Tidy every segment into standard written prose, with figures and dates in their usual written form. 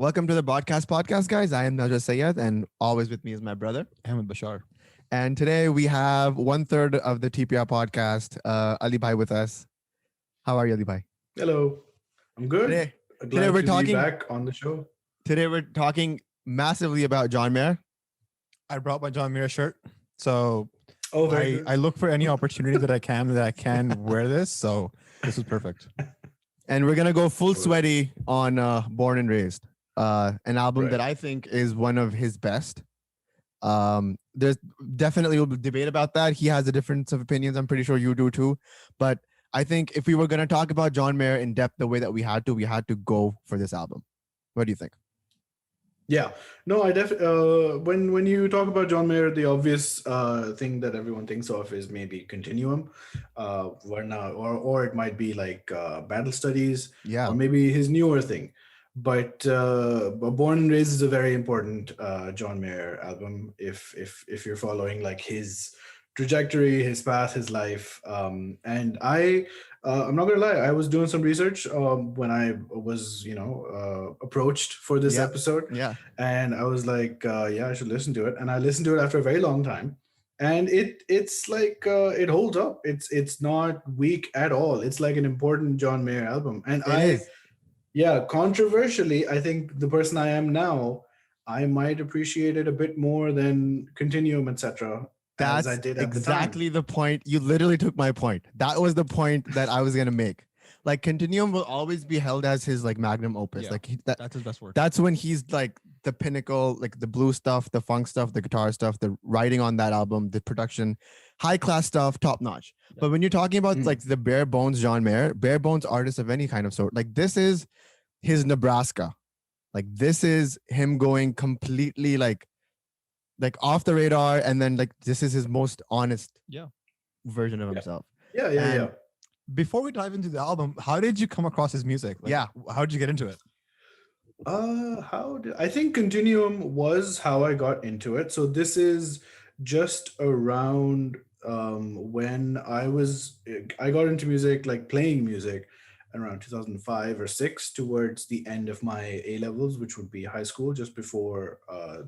Welcome to the podcast, guys. I am Nazar Sayed, and always with me is my brother, Ahmed Bashar. And today we have 1/3 of the TPR podcast, Ali Bhai, with us. How are you, Ali Bhai? Hello, I'm good. Today Glad we're to talking- be back on the show. Today we're talking massively about John Mayer. I brought my John Mayer shirt, so Oh, very good. I look for any opportunity that I can wear this. So this is perfect. And we're gonna go full sweaty on Born and Raised, an album Right. that I think is one of his best. There's definitely a debate about that. He has a difference of opinions. I'm pretty sure you do too. But I think if we were gonna talk about John Mayer in depth the way that we had to go for this album. What do you think? Yeah, no, I when you talk about John Mayer, the obvious thing that everyone thinks of is maybe Continuum, or it might be like Battle Studies, Yeah. or maybe his newer thing. But Born and Raised is a very important John Mayer album. If you're following like his trajectory, his path, his life, and I'm not gonna lie, I was doing some research when I was approached for this Yeah. episode, Yeah. and I was like, yeah, I should listen to it, and I listened to it after a very long time, and it's like it holds up. It's not weak at all. It's like an important John Mayer album, and It is. yeah, controversially, I think the person I am now, I might appreciate it a bit more than Continuum, etc. That's as I did at exactly the the point. You literally took my point. That was the point that I was gonna make. Like Continuum will always be held as his like magnum opus. Yeah. Like That's his best work. that's when he's like the pinnacle, like the blues stuff, the funk stuff, the guitar stuff, the writing on that album, the production, high class stuff, top notch. Yeah. But when you're talking about Mm. like the bare bones John Mayer, bare bones artist of any kind of sort, like this is his Nebraska. Like this is him going completely like off the radar, and then like this is his most honest Yeah. version of Yeah. himself. Yeah, And- Before we dive into the album, how did you come across his music? Yeah. How did you get into it? I think Continuum was how I got into it. So this is just around when I got into music, like playing music, around 2005 or 6, towards the end of my A levels, which would be high school, just before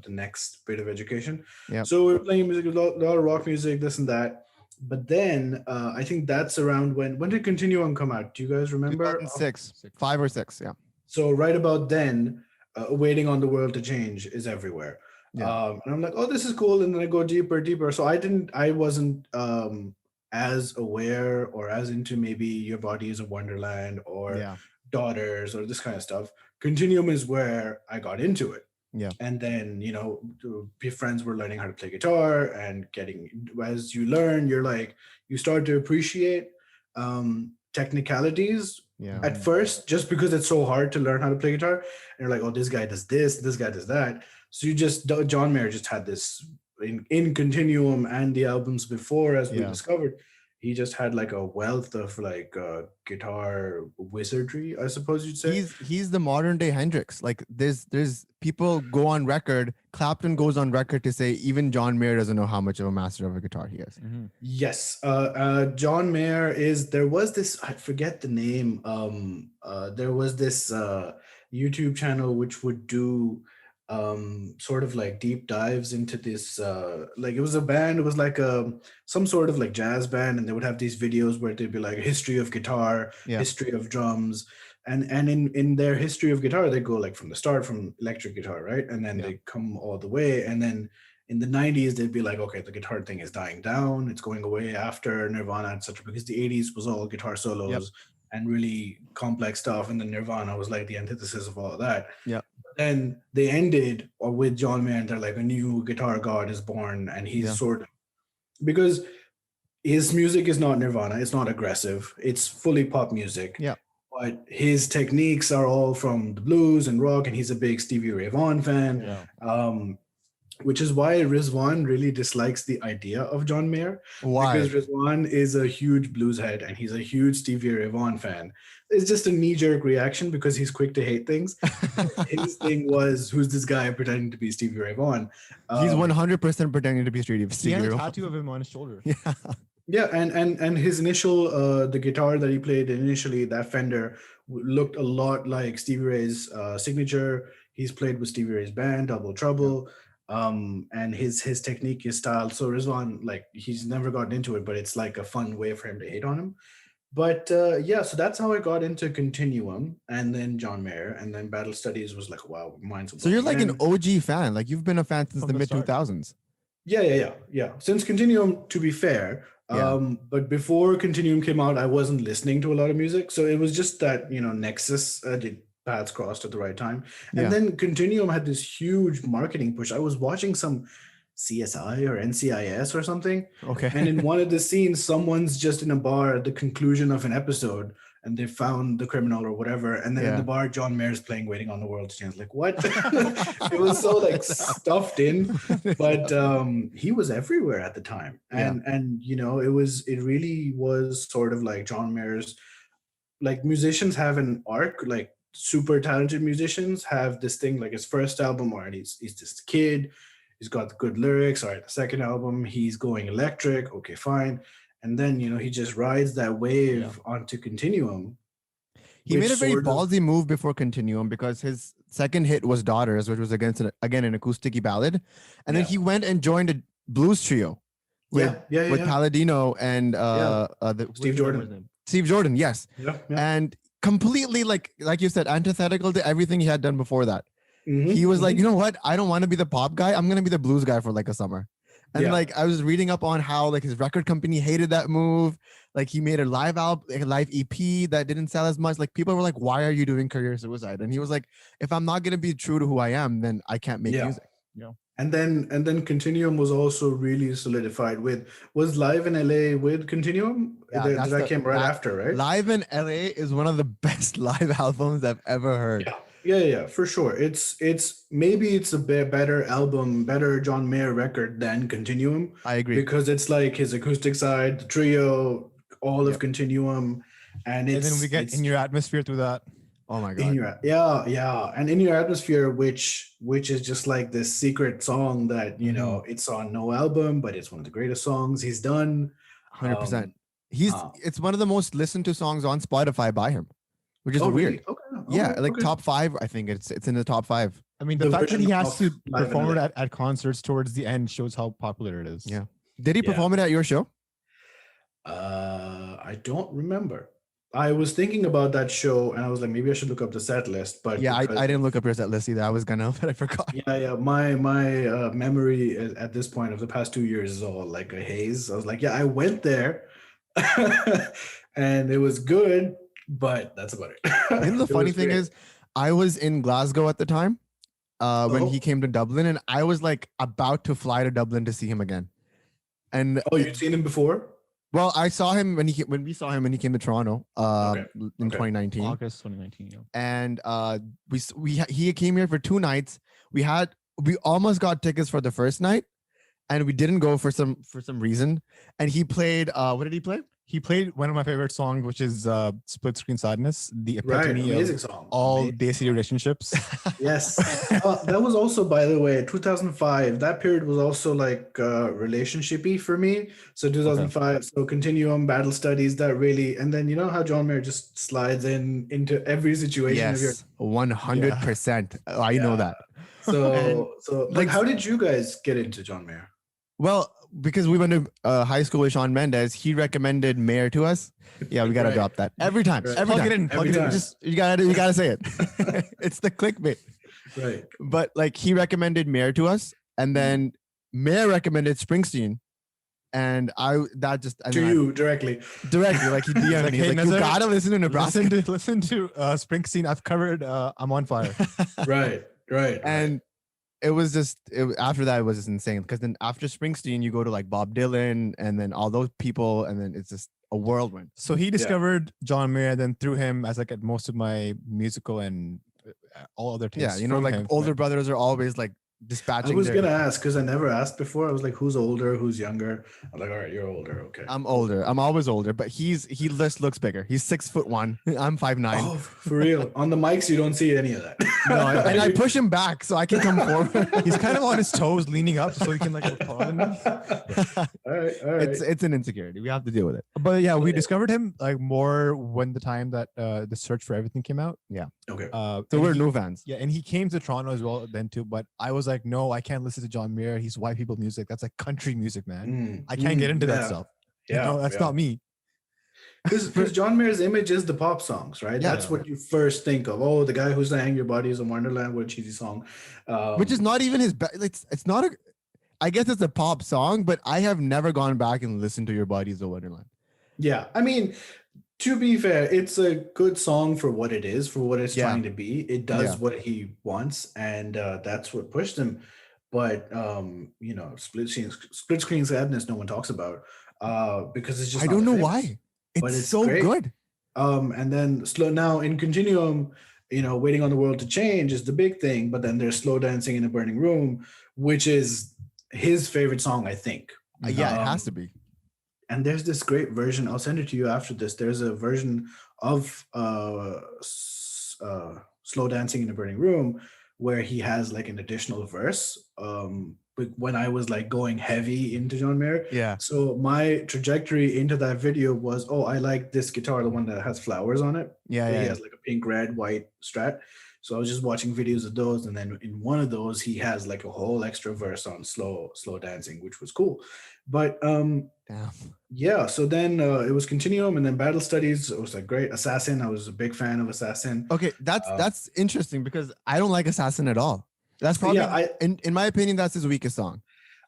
the next bit of education. Yep. So we were playing music, a lot of rock music, this and that. But then I think that's around when did Continuum come out? Do you guys remember? 2006, 5 or 6, yeah. So right about then, Waiting on the World to Change is everywhere. Yeah. And I'm like, oh, this is cool. And then I go deeper. So I wasn't as aware or as into maybe Your Body is a Wonderland or Yeah. Daughters or this kind of stuff. Continuum is where I got into it. Yeah. And then, friends were learning how to play guitar, and as you learn, you start to appreciate technicalities Yeah. at first, just because it's so hard to learn how to play guitar. And you're like, oh, this guy does this guy does that. So John Mayer just had this in Continuum and the albums before, as we Yeah. discovered. He just had like a wealth of like guitar wizardry, I suppose you'd say. He's the modern day Hendrix. Like there's people go on record. Clapton goes on record to say even John Mayer doesn't know how much of a master of a guitar he is. Yes. John Mayer there was this, I forget the name. There was this YouTube channel which would do sort of like deep dives into this, like it was a band, it was like some sort of like jazz band, and they would have these videos where they'd be like a history of guitar, Yeah. history of drums, and in their history of guitar, they go like from the start, from electric guitar, right? And then Yeah. they come all the way, and then in the 90s they'd be like, okay, the guitar thing is dying down, it's going away after Nirvana, etc., because the 80s was all guitar solos. Yep. And really complex stuff, and then Nirvana was like the antithesis of all of that. Yeah. Then they ended with John Mayer, and they're like, a new guitar god is born, and he's Yeah. sort of, because his music is not Nirvana, it's not aggressive, it's fully pop music. Yeah. But his techniques are all from the blues and rock, and he's a big Stevie Ray Vaughan fan. Yeah. Which is why Rizwan really dislikes the idea of John Mayer. Why? Because Rizwan is a huge blues head, and he's a huge Stevie Ray Vaughan fan. It's just a knee-jerk reaction because he's quick to hate things. His thing was, who's this guy pretending to be Stevie Ray Vaughan? He's 100% pretending to be He Stevie has a Ray. tattoo of him on his shoulder. Yeah. Yeah, and his initial the guitar that he played initially, that Fender, looked a lot like Stevie Ray's signature. He's played with Stevie Ray's band, Double Trouble. And his technique, his style. So Rizwan, like he's never gotten into it, but it's like a fun way for him to hate on him. But yeah, so that's how I got into Continuum, and then John Mayer, and then Battle Studies was like, wow, mine's. So you're like an OG fan. Like you've been a fan since the mid 2000s. Yeah. Since Continuum, to be fair. But before Continuum came out, I wasn't listening to a lot of music. So it was just that, Nexus did paths crossed at the right time. And then Continuum had this huge marketing push. I was watching some CSI or NCIS or something. Okay. And in one of the scenes, someone's just in a bar at the conclusion of an episode, and they found the criminal or whatever. And then in the bar, John Mayer's playing Waiting on the World to Change. Like, what? It was so like stuffed in, but he was everywhere at the time. And it really was sort of like John Mayer's, like musicians have an arc, like super talented musicians have this thing, like his first album, or he's this kid, he's got good lyrics. All right, the second album, he's going electric. Okay, fine. And then, he just rides that wave onto Continuum. He made a very ballsy move before Continuum because his second hit was Daughters, which was again an acoustic ballad. And then he went and joined a blues trio with Palladino and Steve Jordan. Steve Jordan, yes. Yeah. And completely, like you said, antithetical to everything he had done before that. He was like, you know what? I don't want to be the pop guy. I'm going to be the blues guy for like a summer. And like I was reading up on how like his record company hated that move. Like he made a live album, a live EP that didn't sell as much. Like people were like, "Why are you doing career suicide?" And he was like, "If I'm not gonna be true to who I am, then I can't make music." And then Continuum was also really solidified was Live in LA with Continuum. That came right after, right? Live in LA is one of the best live albums I've ever heard. Yeah, for sure. It's a better album, better John Mayer record than Continuum. I agree, because it's like his acoustic side, the trio, all of Continuum, and then we get In Your Atmosphere through that. Oh my god! And In Your Atmosphere, which is just like this secret song that it's on no album, but it's one of the greatest songs he's done. 100%. It's one of the most listened to songs on Spotify by him, which is weird. Really? Okay. Top 5. I think it's in the top 5. I mean, the fact that he has to perform it at concerts towards the end shows how popular it is. Yeah. Did he perform it at your show? I don't remember. I was thinking about that show, and I was like, maybe I should look up the set list. But I didn't look up your set list either. I was gonna, but I forgot. Yeah. My memory at this point of the past 2 years is all like a haze. I was like, I went there, and it was good, but that's about it. And the funny thing is, I was in Glasgow at the time when he came to Dublin, and I was like about to fly to Dublin to see him again. And you'd seen him before? Well, I saw him when we saw him when he came to Toronto in 2019. August 2019, yeah. And he came here for 2 nights. We almost got tickets for the first night, and we didn't go for some reason. And he played what did he play? He played one of my favorite songs, which is Split Screen Sadness, the epitome amazing of song. All day-city relationships. Yes. That was also, by the way, 2005. That period was also like relationship-y for me. So 2005, so Continuum, Battle Studies, that really, and then you know how John Mayer just slides into every situation. Yes, 100%. I know that. So like, how did you guys get into John Mayer? Well, because we went to high school with Shawn Mendes, he recommended Mayer to us. Yeah, we gotta drop that every time. Right. Every time. Plug it in. Just you gotta say it. It's the clickbait. Right. But like he recommended Mayer to us, and then Mayer recommended Springsteen, and directly. Like he DM'd me. Like, Nazar, you gotta listen to Nebraska. Listen to Springsteen. I've covered I'm on Fire. Right. And it was after that, it was just insane. Because then after Springsteen, you go to like Bob Dylan and then all those people, and then it's just a whirlwind. So he discovered John Mayer, then through him, as I get most of my musical and all other tastes. Yeah, like older brothers are always like dispatching. I was gonna ask because I never asked before. I was like, who's older, who's younger? I'm like, all right, you're older. Okay. I'm older. I'm always older, but he just looks bigger. He's 6'1". I'm 5'9". Oh, for real. On the mics, you don't see any of that. No, and I push him back so I can come forward. He's kind of on his toes, leaning up so he can like look taller than me. All right. It's an insecurity. We have to deal with it. But yeah, we discovered him like more when the time that the Search for Everything came out. Okay. So and we're he- new fans. Yeah, and he came to Toronto as well then too. But I was like, no, I can't listen to John Mayer. He's white people music. That's like country music, man. I can't get into that stuff. Yeah, No, that's not me. Because John Mayer's image is the pop songs, right? Yeah. That's what you first think of. Oh, the guy who's saying "Your Body Is a Wonderland," what a cheesy song. Which is not even his best. It's not a. I guess it's a pop song, but I have never gone back and listened to Your Body Is a Wonderland. yeah. I mean, to be fair, it's a good song for what it is, for what it's Yeah. trying to be. It does Yeah. what he wants, and that's what pushed him. But split screen sadness, no one talks about because it's just. I not don't know famous. why. But It's so great. good. And then slow now in Continuum, Waiting on the World to Change is the big thing, but then there's Slow Dancing in a Burning Room, which is his favorite song, I think. Yeah, it has to be. And there's this great version. I'll send it to you after this. There's a version of Slow Dancing in a Burning Room where he has like an additional verse. But when I was like going heavy into John Mayer, Yeah. so my trajectory into that video was, oh, I like this guitar, the one that has flowers on it. Yeah. He Yeah. has like a pink, red, white Strat. So I was just watching videos of those, and then in one of those, he has like a whole extra verse on slow dancing, which was cool. But Damn. yeah, so then it was Continuum, and then Battle Studies. It was like great. Assassin, I was a big fan of Assassin. Okay, that's interesting because I don't like Assassin at all. That's probably in my opinion, that's his weakest song.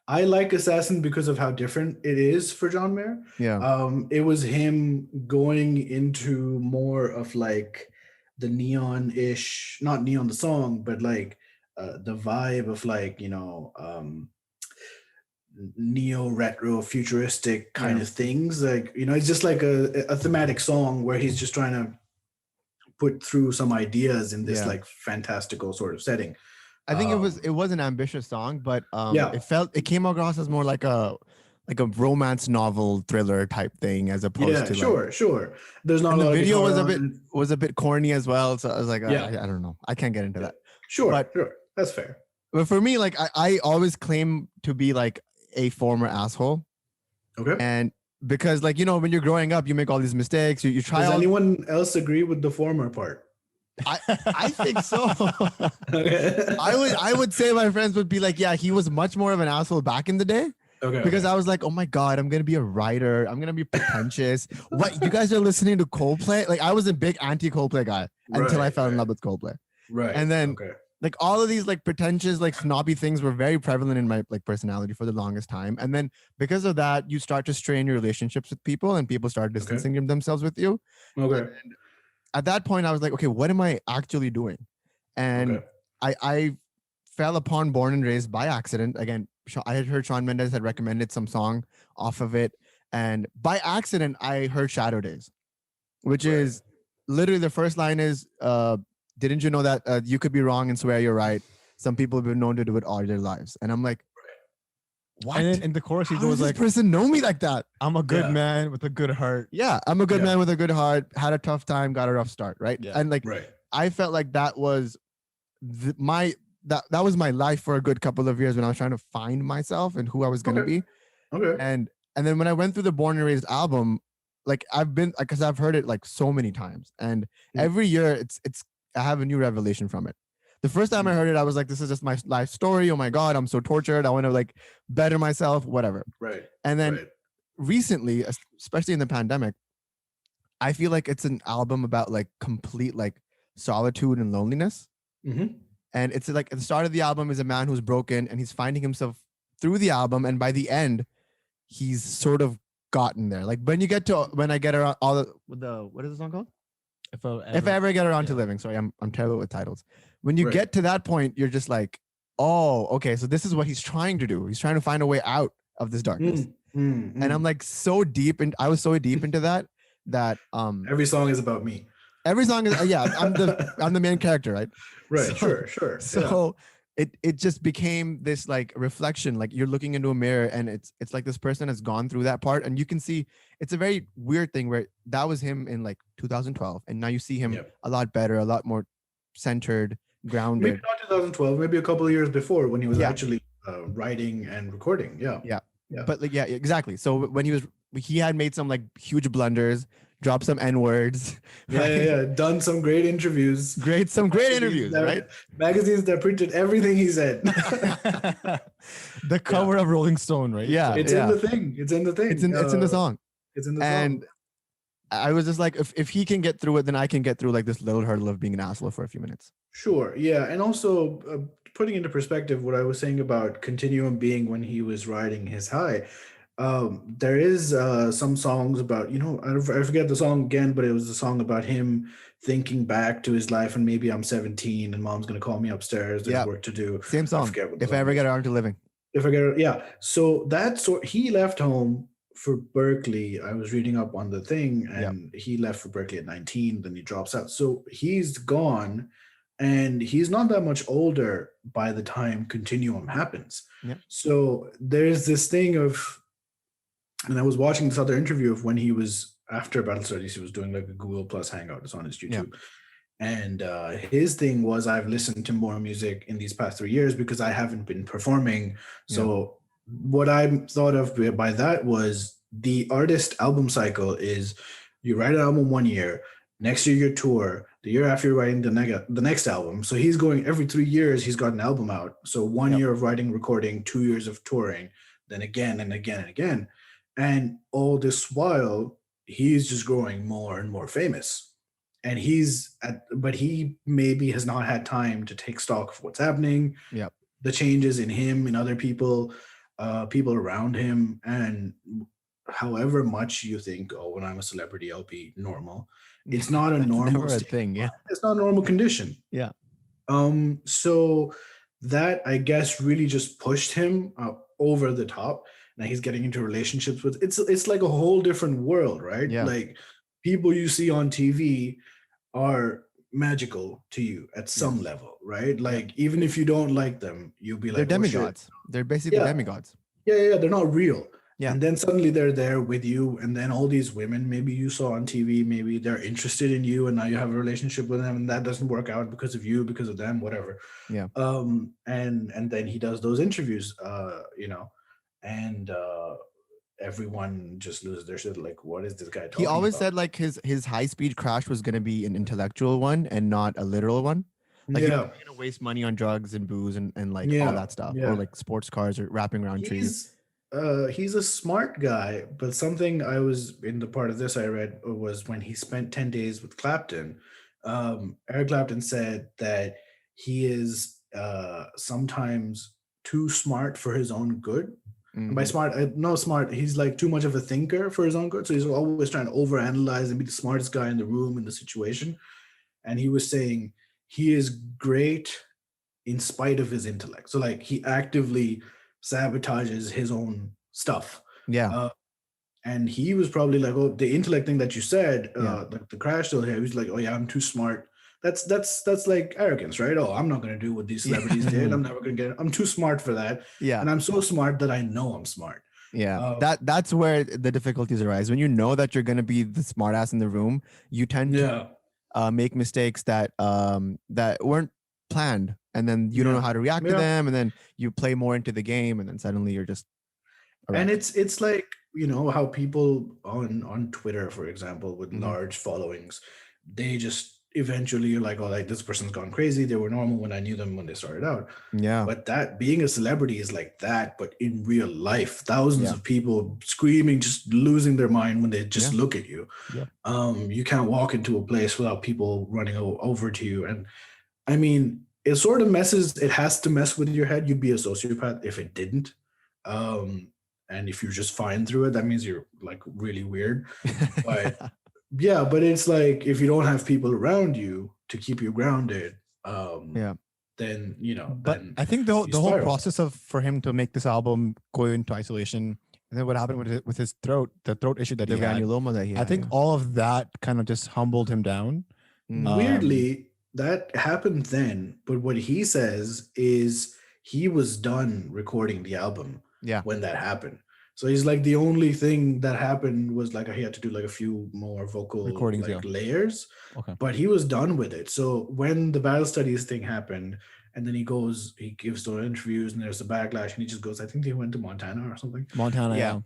I like Assassin because of how different it is for John Mayer. Yeah. It was him going into more of like the neon-ish, not neon the song, but like the vibe of like, neo retro futuristic kind of things. Like, it's just like a thematic song where he's just trying to put through some ideas in this like fantastical sort of setting. I think it was an ambitious song, but Yeah. it came across as more like a romance novel thriller type thing as opposed to sure. There's not and a lot the of video guitar was a bit corny as well. So I was like, Yeah. I don't know. I can't get into that. Sure, but- sure. That's fair. But for me, like I always claim to be like a former asshole. Okay. And because like, when you're growing up, you make all these mistakes. You try Does all anyone else agree with the former part? I think so. I would say my friends would be like, yeah, he was much more of an asshole back in the day. Okay. Because I was like, oh my God, I'm gonna be a writer. I'm gonna be pretentious. What, you guys are listening to Coldplay? Like I was a big anti-Coldplay guy until I fell in love with Coldplay. Right. And then okay. like all of these like pretentious, like snobby things were very prevalent in my like personality for the longest time. And then because of that, you start to strain your relationships with people and people start distancing themselves with you. Okay. And at that point, I was like, okay, what am I actually doing? And I fell upon Born and Raised by accident. Again, I had heard Shawn Mendes had recommended some song off of it. And by accident, I heard Shadow Days, which is literally the first line is, didn't you know that you could be wrong and swear you're right? Some people have been known to do it all their lives. And I'm like, what? And then in the chorus, he How goes does this like, person know me like that? I'm a good Yeah. man with a good heart. Yeah, I'm a good Yeah. man with a good heart, had a tough time, got a rough start, right? Yeah. And like, Right. I felt like that was that was my life for a good couple of years when I was trying to find myself and who I was going to Okay. be. Okay. And then when I went through the Born and Raised album, like because I've heard it like so many times, and every year it's I have a new revelation from it. The first time I heard it, I was like, this is just my life story. Oh my God, I'm so tortured. I want to like better myself, whatever. Right. And then Right. recently, especially in the pandemic, I feel like it's an album about like complete like solitude and loneliness. Mhm. And it's like at the start of the album is a man who's broken and he's finding himself through the album. And by the end, he's sort of gotten there. Like when I get around all the what is the song called? If I ever get around to living. Sorry, I'm terrible with titles. When you Right. get to that point, you're just like, oh, okay. So this is what he's trying to do. He's trying to find a way out of this darkness. And I'm like so deep, and I was so deep into that every song is about me. every song is I'm the main character, right? Right. So- Sure. So it just became this like reflection, like you're looking into a mirror and it's like this person has gone through that part, and you can see it's a very weird thing where that was him in like 2012, and now you see him Yep. a lot better, a lot more centered, grounded. Maybe not 2012, maybe a couple of years before when he was Yeah. actually writing and recording. Yeah. Yeah. Yeah. But like, yeah, exactly. So when he had made some like huge blunders, dropped some N words. Yeah. Done some great interviews. Some great interviews, right? Magazines that printed everything he said. The cover of Rolling Stone, right? Yeah. It's in the thing. It's in the thing. It's in the song. It's in the song. And I was just like, if he can get through it, then I can get through like this little hurdle of being an asshole for a few minutes. Sure. Yeah. And also putting into perspective what I was saying about Continuum being when he was riding his high. There is some songs about, I forget the song again, but it was a song about him thinking back to his life and maybe I'm 17 and mom's going to call me upstairs. There's work to do. Same song. If I ever get around to living. So he left home for Berkeley. I was reading up on the thing and he left for Berkeley at 19, then he drops out. So he's gone and he's not that much older by the time Continuum happens. Yep. So there's this thing of, and I was watching this other interview of when he was after Battle Studies, he was doing like a Google Plus Hangout. It's on his YouTube. Yeah. And his thing was, I've listened to more music in these past 3 years because I haven't been performing. So what I thought of by that was the artist album cycle is you write an album 1 year, next year you tour, the year after you're writing the next album. So he's going every 3 years, he's got an album out. So 1 year of writing, recording, 2 years of touring, then again and again and again. And all this while, he's just growing more and more famous. And but he maybe has not had time to take stock of what's happening, the changes in him, in other people, people around him. And however much you think, oh, when I'm a celebrity, I'll be normal. It's not a normal thing. Yeah. It's not a normal condition. Yeah. So that, I guess, really just pushed him over the top. Now he's getting into relationships with, it's like a whole different world, right? Yeah. Like people you see on TV are magical to you at some level, right? Like even if you don't like them, you'll be like, they're demigods. They're basically demigods. Yeah, they're not real. Yeah. And then suddenly they're there with you, and then all these women maybe you saw on TV, maybe they're interested in you, and now you have a relationship with them, and that doesn't work out because of you, because of them, whatever. Yeah. And then he does those interviews, and everyone just loses their shit. Like, what is this guy talking He always about? said like his high-speed crash was gonna be an intellectual one and not a literal one. Like you're not gonna waste money on drugs and booze and like all that stuff, or like sports cars or wrapping around trees. He's a smart guy, but something I was in the part of this I read was when he spent 10 days with Clapton. Eric Clapton said that he is sometimes too smart for his own good. And by smart, no smart, he's like too much of a thinker for his own good. So he's always trying to overanalyze and be the smartest guy in the room, in the situation. And he was saying he is great in spite of his intellect. So like he actively sabotages his own stuff. Yeah. And he was probably like, oh, the intellect thing that you said, the crash still here. He was like, oh yeah, I'm too smart. That's like arrogance, right? Oh, I'm not going to do what these celebrities did. I'm never going to get it. I'm too smart for that. Yeah. And I'm so smart that I know I'm smart. Yeah. That's where the difficulties arise. When you know that you're going to be the smart ass in the room, you tend to make mistakes that weren't planned, and then you don't know how to react to them, and then you play more into the game, and then suddenly you're just and it's like, you know, how people on Twitter, for example, with large followings, they just eventually you're like, oh, like this person's gone crazy. They were normal when I knew them when they started out. Yeah. But that being a celebrity is like that, but in real life, thousands of people screaming, just losing their mind when they just look at you. Yeah. You can't walk into a place without people running over to you. And I mean, it sort of it has to mess with your head. You'd be a sociopath if it didn't. And if you're just fine through it, that means you're like really weird. But yeah, but it's like if you don't have people around you to keep you grounded, then you know. But then I think the whole process for him to make this album go into isolation, and then what happened with his throat, the throat issue that he had, granuloma that he had, I think all of that kind of just humbled him down. Weirdly, that happened then, but what he says is he was done recording the album when that happened. So he's like, the only thing that happened was like he had to do like a few more vocal Recordings, like yeah. layers, Okay. but he was done with it. So when the battle studies thing happened, and then he gives those interviews, and there's a backlash, and he just goes, I think they went to Montana or something. Montana, Yeah.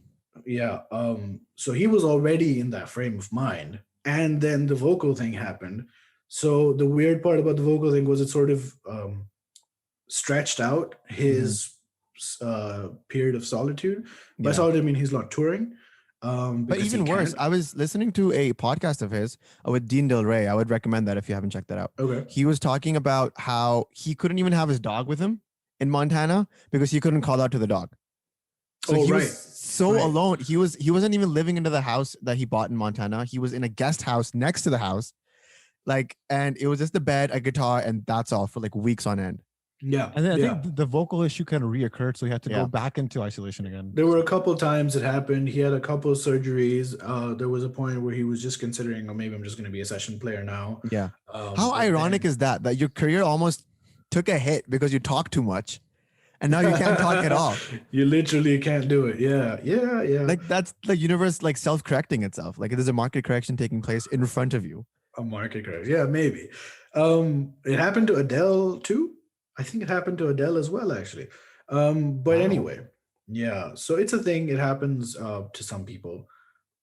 yeah. Yeah. So he was already in that frame of mind, and then the vocal thing happened. So the weird part about the vocal thing was it sort of stretched out his period of solitude. By Yeah. solitude, I mean he's not touring. But Because even he worse, can't. I was listening to a podcast of his with Dean Del Rey. I would recommend that if you haven't checked that out. Okay. He was talking about how he couldn't even have his dog with him in Montana because he couldn't call out to the dog. So Oh, he right. was so Right. alone. He wasn't even living into the house that he bought in Montana. He was in a guest house next to the house. Like, and it was just a bed, a guitar, and that's all for like weeks on end. Yeah. And then I yeah. think the vocal issue kind of reoccurred, so he had to Yeah. go back into isolation again. There were a couple times it happened. He had a couple of surgeries. There was a point where he was just considering, oh, maybe I'm just going to be a session player now. Yeah. How ironic is that your career almost took a hit because you talk too much, and now you can't talk at all. You literally can't do it. Yeah. Yeah. Yeah. Like that's the universe like self-correcting itself. Like there's a market correction taking place in front of you. a market crash. Yeah, maybe. It happened to Adele too. I think it happened to Adele as well, actually. But Wow. anyway, yeah. So it's a thing. It happens to some people.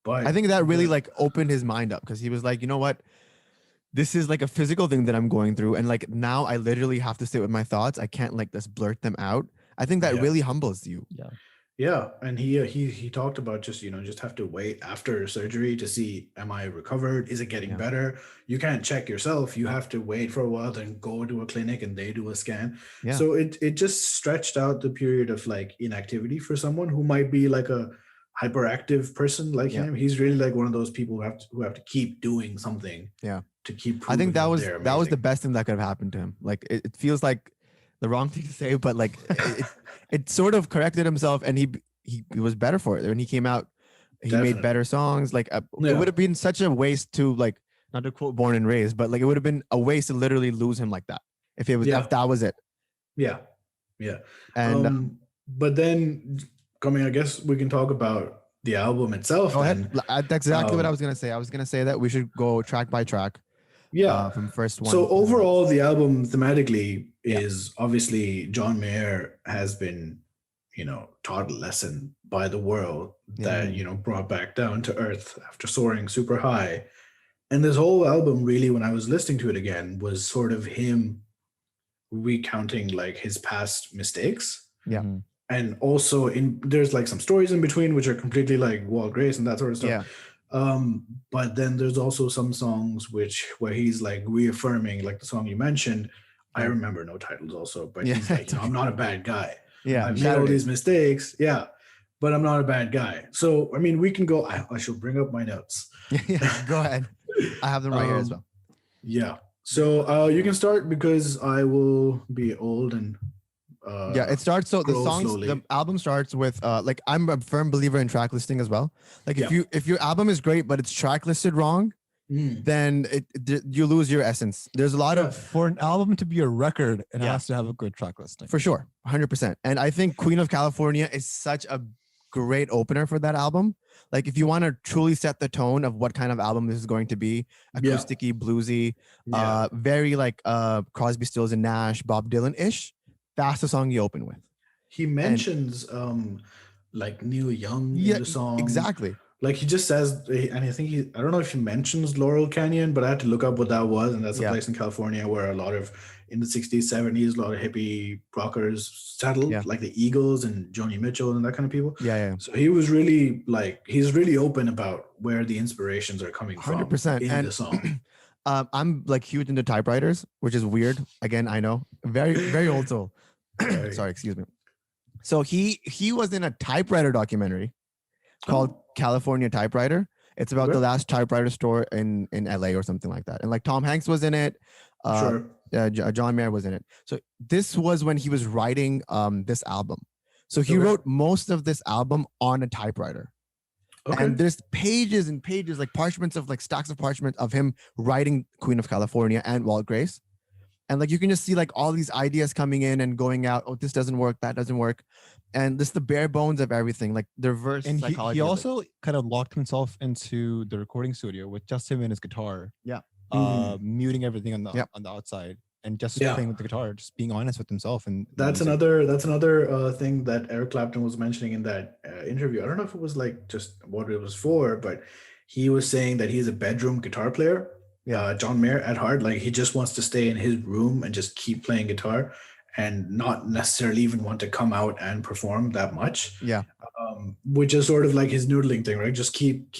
But I think that really like opened his mind up because he was like, you know what? This is like a physical thing that I'm going through. And like now I literally have to sit with my thoughts. I can't like just blurt them out. I think that Yeah. really humbles you. Yeah. Yeah, and he talked about just just have to wait after surgery to see, am I recovered? Is it getting Yeah. better? You can't check yourself. You have to wait for a while, then go to a clinic and they do a scan. Yeah. So it just stretched out the period of like inactivity for someone who might be like a hyperactive person like Yeah. him. He's really like one of those people who have to keep doing something. Yeah. To keep. I think proving that was they're that was the amazing. best thing that could have happened to him. Like it feels like the wrong thing to say, but like it sort of corrected himself, and he was better for it. When he came out, he Definitely. made better songs. Like it Yeah. would have been such a waste to like, not to quote Born and Raised, but like it would have been a waste to literally lose him like that if it was Yeah. if that was it. Yeah, yeah. And But then coming, I guess we can talk about the album itself. go then. ahead. That's exactly what I Um, was gonna say. I was gonna say that we should go track by track. Yeah. From first one. So overall, the album thematically Yeah. is obviously John Mayer has been, taught a lesson by the world that, brought back down to earth after soaring super high. And this whole album really, when I was listening to it again, was sort of him recounting like his past mistakes. Yeah. Mhm. And also there's like some stories in between, which are completely like Walt Grace and that sort of stuff. Yeah. But then there's also some songs where he's like reaffirming, like the song you mentioned. I Yeah. remember no titles also, but Yeah. he's like, I'm not a bad guy. Yeah. I've made all Saturday. these mistakes. Yeah. But I'm not a bad guy. So, I mean, we can go, I should bring up my notes. Yeah. Go ahead. I have them right here as well. Yeah. So you can start because I will be old and Yeah, it starts. So the grow songs, slowly. the album starts with like I'm a firm believer in track listing as well. Like Yeah. if your album is great but it's track listed wrong, then you lose your essence. There's a lot Yeah. of For an album to be a record, it Yeah. has to have a good track listing. for sure, 100%. And I think Queen of California is such a great opener for that album. Like if you want to truly set the tone of what kind of album this is going to be, Yeah. acousticy, bluesy, Yeah. very like Crosby, Stills and Nash, Bob Dylan ish. That's the song you open with. He mentions like Neil Young Yeah, in the song. exactly. Like he just says, and I think I don't know if he mentions Laurel Canyon, but I had to look up what that was. And that's a Yeah. place in California where a lot of, in the 60s, 70s, a lot of hippie rockers settled, Yeah. like the Eagles and Joni Mitchell and that kind of people. Yeah. So he was really like, he's really open about where the inspirations are coming from 100%. in And the song. I'm like huge into typewriters, which is weird. Again, I know, very old soul. Very. Sorry, excuse me. So he was in a typewriter documentary called California Typewriter. It's about the Okay. last typewriter store in LA or something like that. And like Tom Hanks was in it. Sure. John Mayer was in it. So this was when he was writing this album. So he Okay. wrote most of this album on a typewriter. Okay. And there's pages and pages, like parchments of like stacks of parchment of him writing Queen of California and Walt Grace. And like you can just see like all these ideas coming in and going out. Oh, this doesn't work, that doesn't work. And this is the bare bones of everything, like the reverse And psychology. he of it. also kind of locked himself into the recording studio with just him and his guitar. Yeah. Muting everything on the Yep. on the outside and just Yeah. playing with the guitar, just being honest with himself. And That's another thing that Eric Clapton was mentioning in that interview. I don't know if it was like just what it was for, but he was saying that he's a bedroom guitar player. Yeah. John Mayer at heart, like he just wants to stay in his room and just keep playing guitar and not necessarily even want to come out and perform that much. Yeah. Which is sort of like his noodling thing, right? Just keep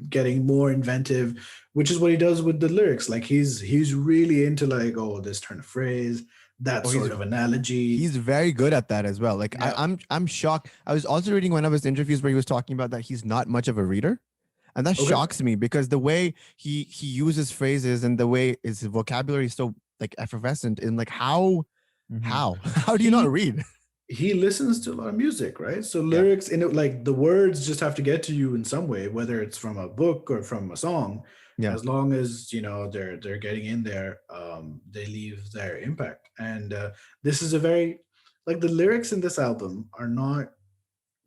getting more inventive, which is what he does with the lyrics. Like he's really into like, oh, this turn of phrase, that sort of analogy. He's very good at that as well. Like Yeah. I'm shocked. I was also reading one of his interviews where he was talking about that he's not much of a reader. And that shocks me because the way he uses phrases and the way his vocabulary is so like effervescent in like how do you not read? He listens to a lot of music, right? So lyrics in it, like the words just have to get to you in some way, whether it's from a book or from a song. Yeah. As long as they're getting in there, they leave their impact. And this is a very like the lyrics in this album are not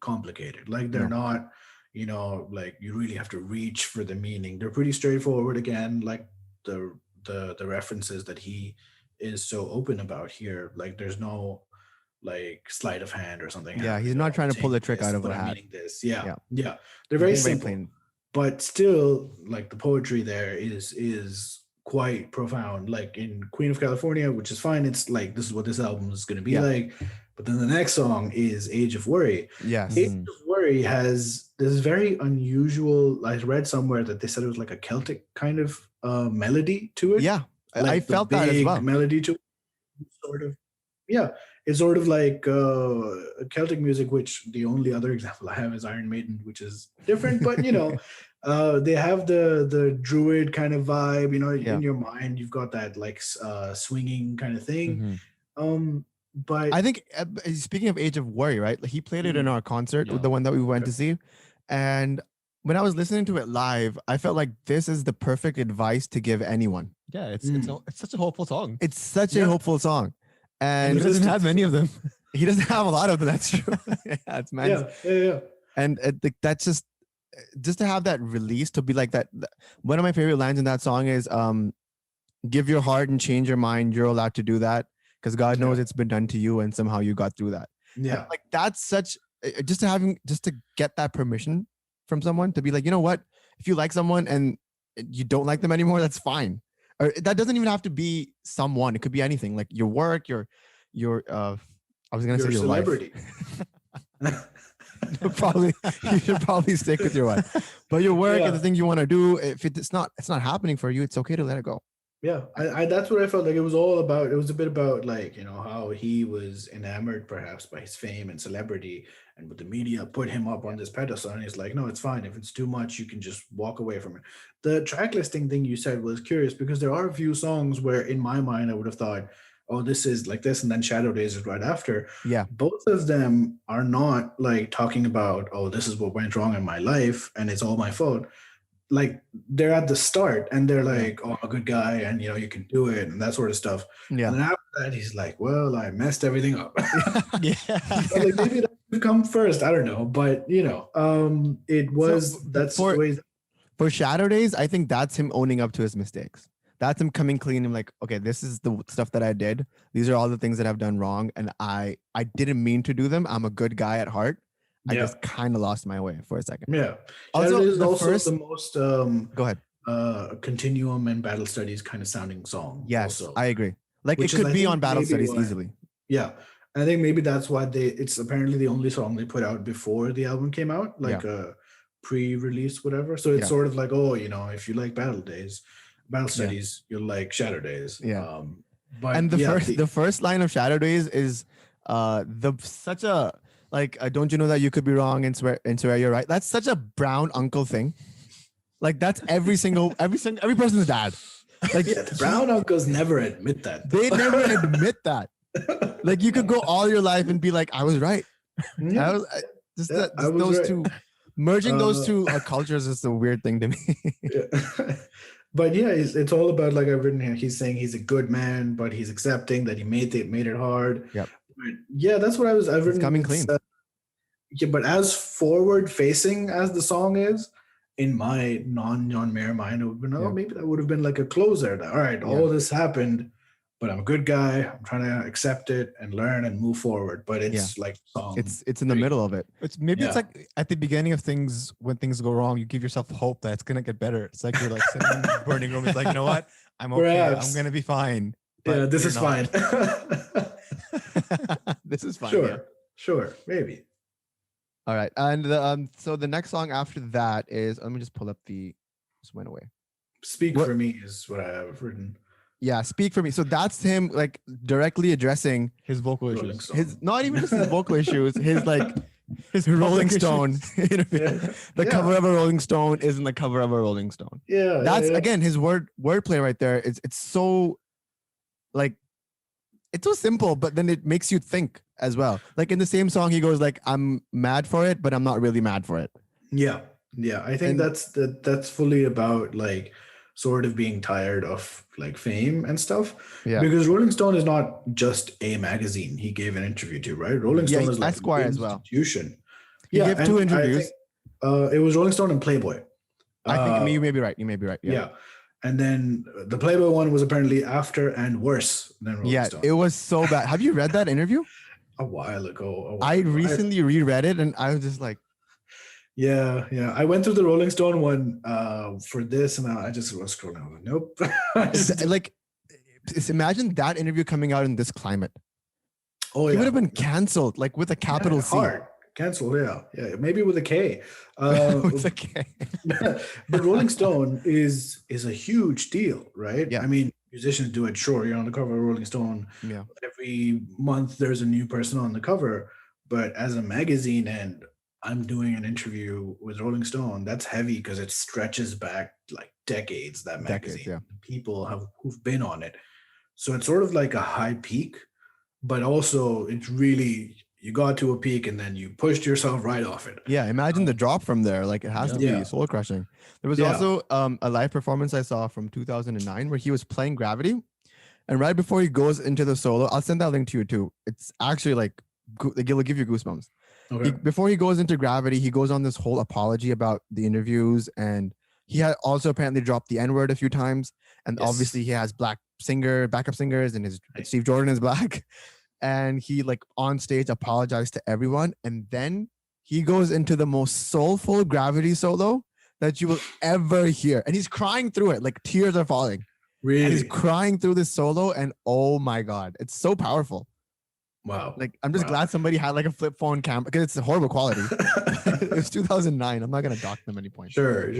complicated. Like they're not, like you really have to reach for the meaning. They're pretty straightforward. Again, like the references that he is so open about here. Like there's no like sleight of hand or something. Yeah, he's not trying to pull a trick out of a hat. This. Yeah. They're very simple, plain. but still, like the poetry there is quite profound. Like in Queen of California, which is fine. It's like this is what this album is going to be like. But then the next song is Age of Worry. Yes. Age of Worry has this very unusual. I read somewhere that they said it was like a Celtic kind of melody to it. Yeah, like I felt that as well. Melody to it, sort of. Yeah, it's sort of like Celtic music, which the only other example I have is Iron Maiden, which is different, but they have the druid kind of vibe. In your mind, you've got that like swinging kind of thing. But I think speaking of Age of Worry, right? Like he played it in our concert, the one that we went to see, and when I was listening to it live, I felt like this is the perfect advice to give anyone. Yeah, it's such a hopeful song. It's such a hopeful song. And he doesn't have many of them. He doesn't have a lot of them. That's true. It's man. Yeah. And that's just to have that release, to be like that. One of my favorite lines in that song is, "Give your heart and change your mind. You're allowed to do that because God knows it's been done to you, and somehow you got through that." Yeah, and like that's such just to get that permission from someone to be like, you know what? If you like someone and you don't like them anymore, that's fine. Or that doesn't even have to be someone. It could be anything, like your work, your I was gonna say your celebrity. Probably you should probably stick with your wife. But your work and the things you want to do, if it's not happening for you, it's okay to let it go. Yeah, I that's what I felt like it was all about. It was a bit about like, how he was enamored perhaps by his fame and celebrity, and with the media put him up on this pedestal, and he's like, no, it's fine. If it's too much, you can just walk away from it. The track listing thing you said was curious because there are a few songs where in my mind I would have thought, oh, this is like this, and then Shadow Days is right after. Yeah. Both of them are not like talking about, oh, this is what went wrong in my life and it's all my fault. Like they're at the start and they're like, oh, a good guy, and you can do it and that sort of stuff. Yeah. And then after that, he's like, well, I messed everything up. Yeah. Like maybe that would come first. I don't know. But it was that's the way. For Shadow Days, I think that's him owning up to his mistakes. That's him coming clean and like, okay, this is the stuff that I did. These are all the things that I've done wrong. And I didn't mean to do them. I'm a good guy at heart. I just kind of lost my way for a second. Yeah. Also, is also the most go ahead. Continuum and Battle Studies kind of sounding song. Yes, also. I agree. Like it could be on Battle Studies easily. Yeah. I think maybe that's why it's apparently the only song they put out before the album came out, like a pre-release, whatever. So it's sort of like, oh, if you like Battle Studies, you'll like Shadow Days. Yeah. But and the first line of Shadow Days is such a like, don't you know that you could be wrong and swear you're right? That's such a brown uncle thing. Like that's every person's dad. Like the brown uncles never admit that. They never admit that. Like you could go all your life and be like, I was right. Yeah. Those two merging those two cultures is a weird thing to me. But yeah, it's all about, like I've written here. He's saying he's a good man, but he's accepting that he made it hard. Yep. But yeah, that's what I've It's written. coming clean. Yeah, but as forward facing as the song is, in my non-John Mayer mind, it would have been, oh, Yeah. maybe that would have been like a closer. That, all right, all this happened, but I'm a good guy. I'm trying to accept it and learn and move forward. But it's like song. It's in the middle of it. It's like at the beginning of things, when things go wrong, you give yourself hope that it's gonna get better. It's like you're like sitting in the burning room. It's like, you know what? I'm okay. Perhaps. I'm gonna be fine. Yeah, this is you're fine. This is fine. Sure, yeah. sure, maybe. All right. And so the next song after that is, let me just pull up just went away. Speak What- for me is what I have written. Yeah, Speak for Me. So that's him like directly addressing His vocal Rolling issues. Stone. his, not even just his vocal issues, his like His Rolling public Stone interview. Yeah. The Yeah. cover of a Rolling Stone isn't the cover of a Rolling Stone. Yeah, That's yeah. again his wordplay right there. It's so like it's so simple, but then it makes you think as well. Like in the same song, he goes like, "I'm mad for it, but I'm not really mad for it." Yeah, I think And- that's fully about like sort of being tired of like fame and stuff. Yeah. Because Rolling Stone is not just a magazine he gave an interview to, right? Rolling Yeah, Stone is like Esquire an as well. institution. He gave and two I interviews. think, it was Rolling Stone and Playboy. I think Uh, you may be right. You may be right. yeah. And then the Playboy one was apparently after and worse than Rolling Yeah, Stone. it was so bad. Have you read that interview? a while ago. I recently reread it and I was just like, Yeah. I went through the Rolling Stone one for this, and I just was scrolling. I was like, nope. I just- like, imagine that interview coming out in this climate. oh It yeah, would have been canceled, like with a capital C. hard. Cancelled. Yeah. Maybe with a K. It's okay. But Rolling Stone is a huge deal, right? Yeah. I mean, musicians do it. Sure, you're on the cover of Rolling Stone. Yeah. Every month there's a new person on the cover, but as a magazine, and I'm doing an interview with Rolling Stone, that's heavy because it stretches back like decades. That magazine, Decades, yeah. people who've been on it, so it's sort of like a high peak, but also it's really, you got to a peak and then you pushed yourself right off it. Yeah, imagine the drop from there. Like it has to Yeah. be soul crushing. There was Yeah. also a live performance I saw from 2009 where he was playing Gravity, and right before he goes into the solo, I'll send that link to you too. It's actually like it'll give you goosebumps. Okay. Before he goes into Gravity, he goes on this whole apology about the interviews, and he had also apparently dropped the N-word a few times, and Yes. obviously he has backup singers, and his Steve Jordan is black, and he like on stage apologized to everyone, and then he goes into the most soulful Gravity solo that you will ever hear, and he's crying through it, like tears are falling, and he's Really? crying through this solo, and oh my god, it's so powerful. Wow. Like I'm just Wow. glad somebody had like a flip phone camera because it's a horrible quality. It was 2009. I'm not gonna dock them any point. Sure.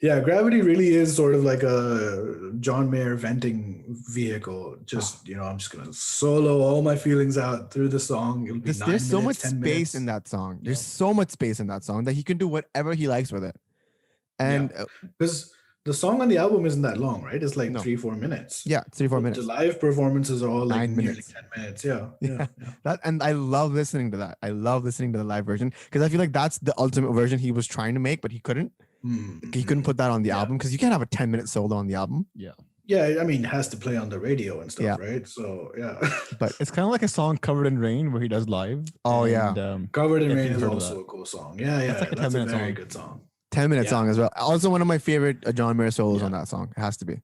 Yeah, Gravity really is sort of like a John Mayer venting vehicle. Just, I'm just gonna solo all my feelings out through the song. It'll be 9 There's so much minutes, 10 space minutes. in that song. There's so much space in that song that he can do whatever he likes with it. And Because the song on the album isn't that long, right? It's like No. 3-4 minutes. yeah, 3-4 minutes. The live performances are all like 9 nearly minutes. 10 minutes. Yeah. Yeah. That, and I love listening to that. I love listening to the live version because I feel like that's the ultimate version he was trying to make, but he couldn't. He couldn't put that on the Yeah. album because you can't have a 10-minute solo on the album. Yeah, I mean, it has to play on the radio and stuff, Yeah. right? So yeah. But It's kind of like a song Covered in Rain where he does live. Oh, yeah. Covered in If Rain you've is heard of also that. a cool song. Yeah, That's like a that's a 10-minute very song. good song. 10-minute Yeah. song as well. Also one of my favorite John Mayer solos Yeah. on that song. It has to be.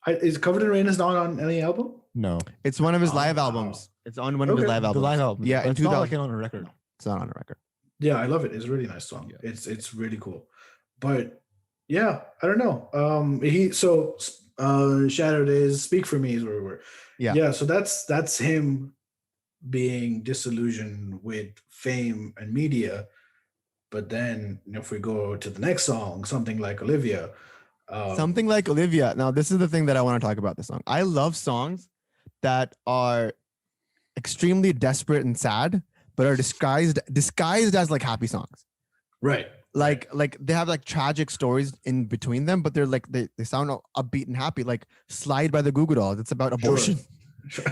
Is Covered in Rain is not on any album? No, It's one of his live wow. albums. It's on one of his Okay. live the albums. live album. Yeah, but in it's not 2000. like it on a record. It's not on a record. Yeah, I love it. It's a really nice song. Yeah. It's really cool. But yeah, I don't know. Shadow Days, Speak for Me is where we were. Yeah. So that's him being disillusioned with fame and media. But then if we go to the next song, something like Olivia. Something like Olivia. Now, this is the thing that I want to talk about this song. I love songs that are extremely desperate and sad, but are disguised as like happy songs. Right. Like they have like tragic stories in between them, but they're like they sound upbeat and happy. Like Slide by the Goo Goo Dolls. It's about abortion. Sure.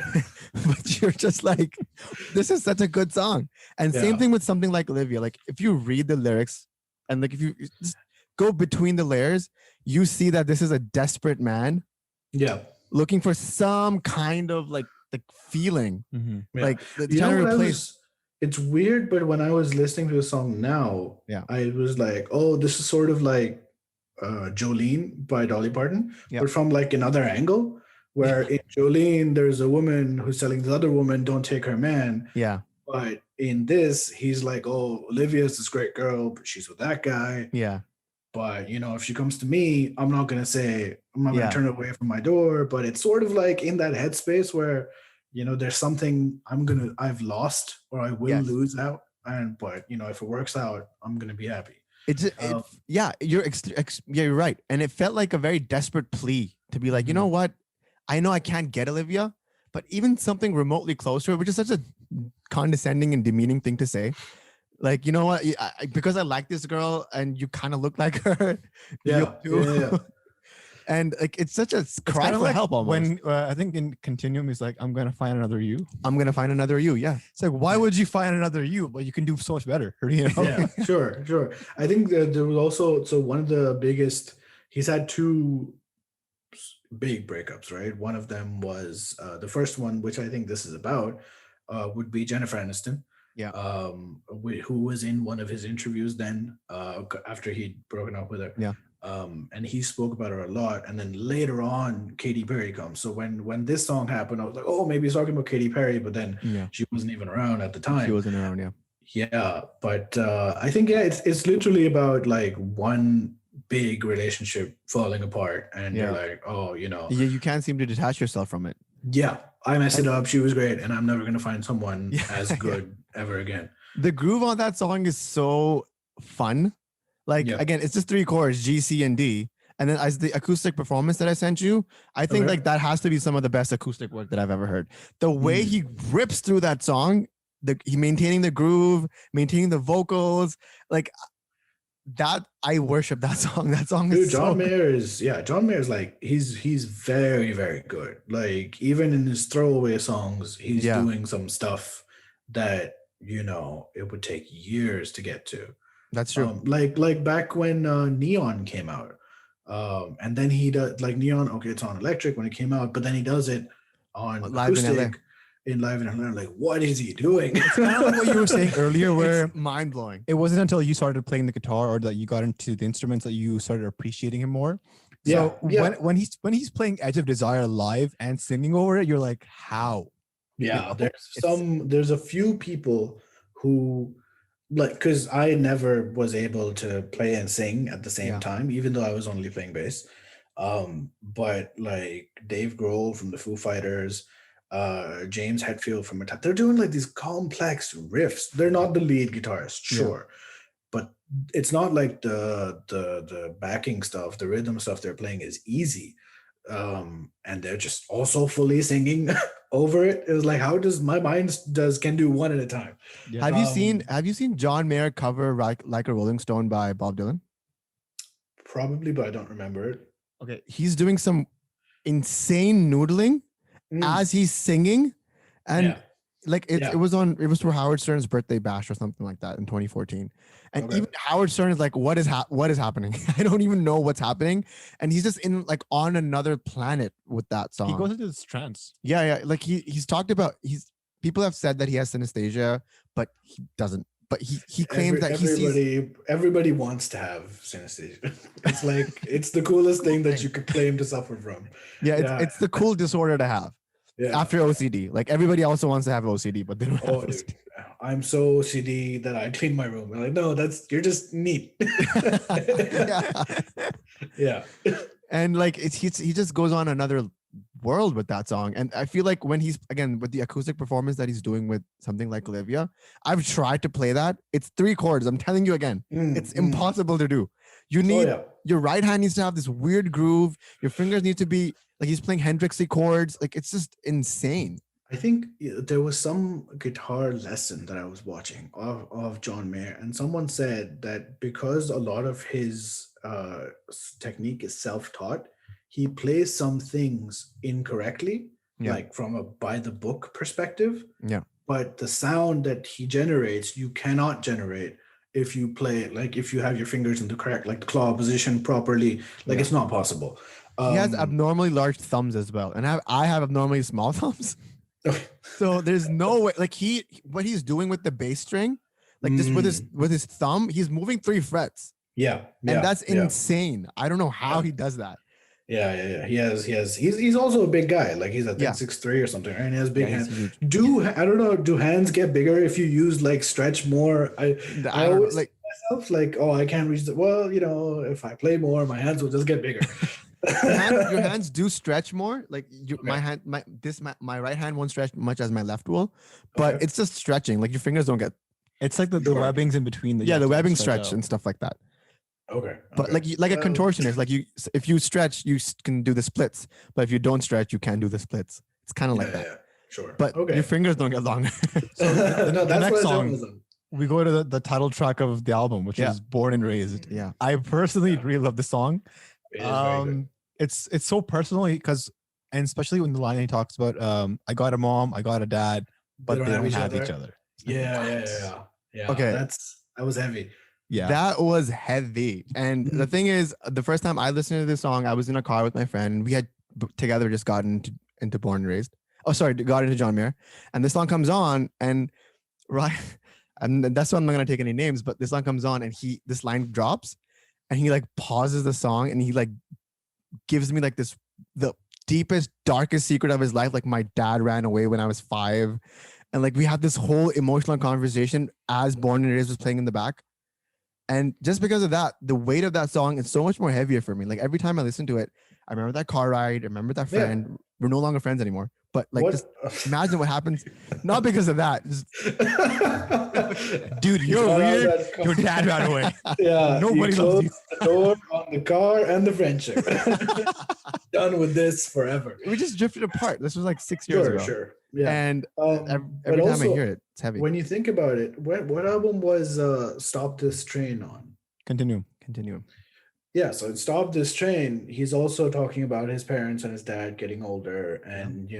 But you're just like, this is such a good song. And same Yeah. thing with something like Olivia. Like if you read the lyrics and like if you just go between the layers, you see that this is a desperate man Yeah. looking for some kind of like feeling. Mhm. Yeah. Like You trying know to what replace. it's weird, but when I was listening to the song now, Yeah. I was like, oh, this is sort of like Jolene by Dolly Parton, Yeah. but from like another angle, where in Jolene, there's a woman who's telling the other woman, don't take her man. Yeah. But in this, he's like, oh, Olivia's this great girl, but she's with that guy. Yeah. But you know, if she comes to me, I'm not gonna Yeah. turn away from my door. But it's sort of like in that headspace where, you know, there's something I've lost or I will Yes. lose out. But you know, if it works out, I'm gonna be happy. Yeah, you're you're right. And it felt like a very desperate plea to be like, you know what? I know I can't get Olivia, but even something remotely close to her, which is such a condescending and demeaning thing to say. Like, you know what? Because I like this girl and you kind of look like her. Yeah. Yeah. And like, it's such a cry Kind of for like help almost. when I think in Continuum he's like, I'm gonna find another you. I'm gonna find another you. Yeah. It's like, why would you find another you? But you can do so much better. You know? Yeah, sure. I think that there was also one of the biggest. He's had two big breakups, right? One of them was the first one, which I think this is about, would be Jennifer Aniston. Yeah. Who was in one of his interviews then after he'd broken up with her. Yeah. And he spoke about her a lot. And then later on, Katy Perry comes. So when this song happened, I was like, oh, maybe he's talking about Katy Perry, but then she wasn't even around at the time. She wasn't around, yeah. Yeah, but I think it's literally about like one big relationship falling apart, and you're like, oh, you know, you can't seem to detach yourself from it. Yeah, I messed it up. She was great, and I'm never gonna find someone as good ever again. The groove on that song is so fun. Like again, it's just 3 chords, G, C, and D. And then as the acoustic performance that I sent you, I think like that has to be some of the best acoustic work that I've ever heard. The way he rips through that song, he maintaining the groove, maintaining the vocals, like that. I worship that song. That song is John Mayer is like he's very, very good. Like even in his throwaway songs, he's doing some stuff that, you know, it would take years to get to. That's true. Like back when Neon came out. And then he does like Neon, okay, it's on electric when it came out, but then he does it on live acoustic in live in LA. Like, what is he doing? It's kind of like what you were saying earlier, where mind blowing. It wasn't until you started playing the guitar or that you got into the instruments that you started appreciating him more. So when he's playing Edge of Desire live and singing over it, you're like, how? Yeah, there's a few people who, like, because I never was able to play and sing at the same time, even though I was only playing bass. But like Dave Grohl from the Foo Fighters, James Hetfield from Metallica, they're doing like these complex riffs. They're not the lead guitarist, sure, but it's not like the backing stuff, the rhythm stuff they're playing is easy. And they're just also fully singing over it. It was like, how does my mind can do one at a time? Yeah. Have you seen John Mayer cover like a Rolling Stone by Bob Dylan? Probably, but I don't remember it. Okay, he's doing some insane noodling as he's singing, and like it was for Howard Stern's birthday bash or something like that in 2014. And even Howard Stern is like, what is happening? I don't even know what's happening. And he's just in like on another planet with that song. He goes into this trance. Yeah. Like he's talked about, people have said that he has synesthesia, but he doesn't. But he claims that everybody wants to have synesthesia. It's like, it's the coolest thing that you could claim to suffer from. Yeah, it's the cool disorder to have. Yeah. After OCD, like everybody also wants to have OCD, but they don't have OCD. Dude. I'm so OCD that I clean my room. I'm like, no, you're just neat. Yeah. And like he just goes on another world with that song. And I feel like when he's, again, with the acoustic performance that he's doing with something like Olivia, I've tried to play that. It's 3 chords. I'm telling you again, it's impossible to do. You need your right hand needs to have this weird groove. Your fingers need to be like he's playing Hendrixy chords. Like it's just insane. I think there was some guitar lesson that I was watching of John Mayer, and someone said that because a lot of his technique is self-taught, he plays some things incorrectly, like from a by the book perspective. Yeah. But the sound that he generates, you cannot generate if you play like if you have your fingers in the correct like the claw position properly. Like it's not possible. He has abnormally large thumbs as well, and I have abnormally small thumbs. So there's no way. Like what he's doing with the bass string, like just with his thumb, he's moving 3 frets. Yeah, and that's insane. I don't know how he does that. Yeah. He's also a big guy. Like he's I think 6'3" or something, right? And he has big hands. I don't know. Do hands get bigger if you use like stretch more? I always like myself like, oh, I can't reach the. Well, if I play more, my hands will just get bigger. Your hands do stretch more. Like my right hand won't stretch much as my left will, but it's just stretching. Like your fingers don't get. It's like the webbings in between. The webbing stretch and stuff like that. Okay. But like a contortionist, like if you stretch, you can do the splits. But if you don't stretch, you can't do the splits. It's kind of like that. Yeah, sure. But your fingers don't get longer. So the next song, we go to the title track of the album, which is "Born and Raised." Yeah, I personally really love the song. It's so personal because, and especially when the line he talks about, I got a mom, I got a dad, but they don't have each other. Yeah. Okay, that was heavy. Yeah, that was heavy. And the thing is, the first time I listened to this song, I was in a car with my friend, and we had together just gotten into Born and Raised. Oh, sorry, got into John Mayer. And this song comes on, and and that's why I'm not gonna take any names, but this song comes on, and this line drops, and he like pauses the song, and he like gives me like the deepest, darkest secret of his life. Like my dad ran away when I was 5, and like we had this whole emotional conversation as Born and Raised was playing in the back. And just because of that, the weight of that song is so much more heavier for me. Like every time I listen to it, I remember that car ride. I remember that friend. Yeah. We're no longer friends anymore. But like, just imagine what happens. Not because of that. Just, dude, you're weird. Your dad ran away. Yeah. Nobody loves you. The door on the car and the friendship. Done with this forever. We just drifted apart. This was like 6 years ago. Sure. Yeah. And every time I hear it, it's heavy. When you think about it, what album was Stop This Train on? Continue. Yeah, so Stop This Train, he's also talking about his parents and his dad getting older, and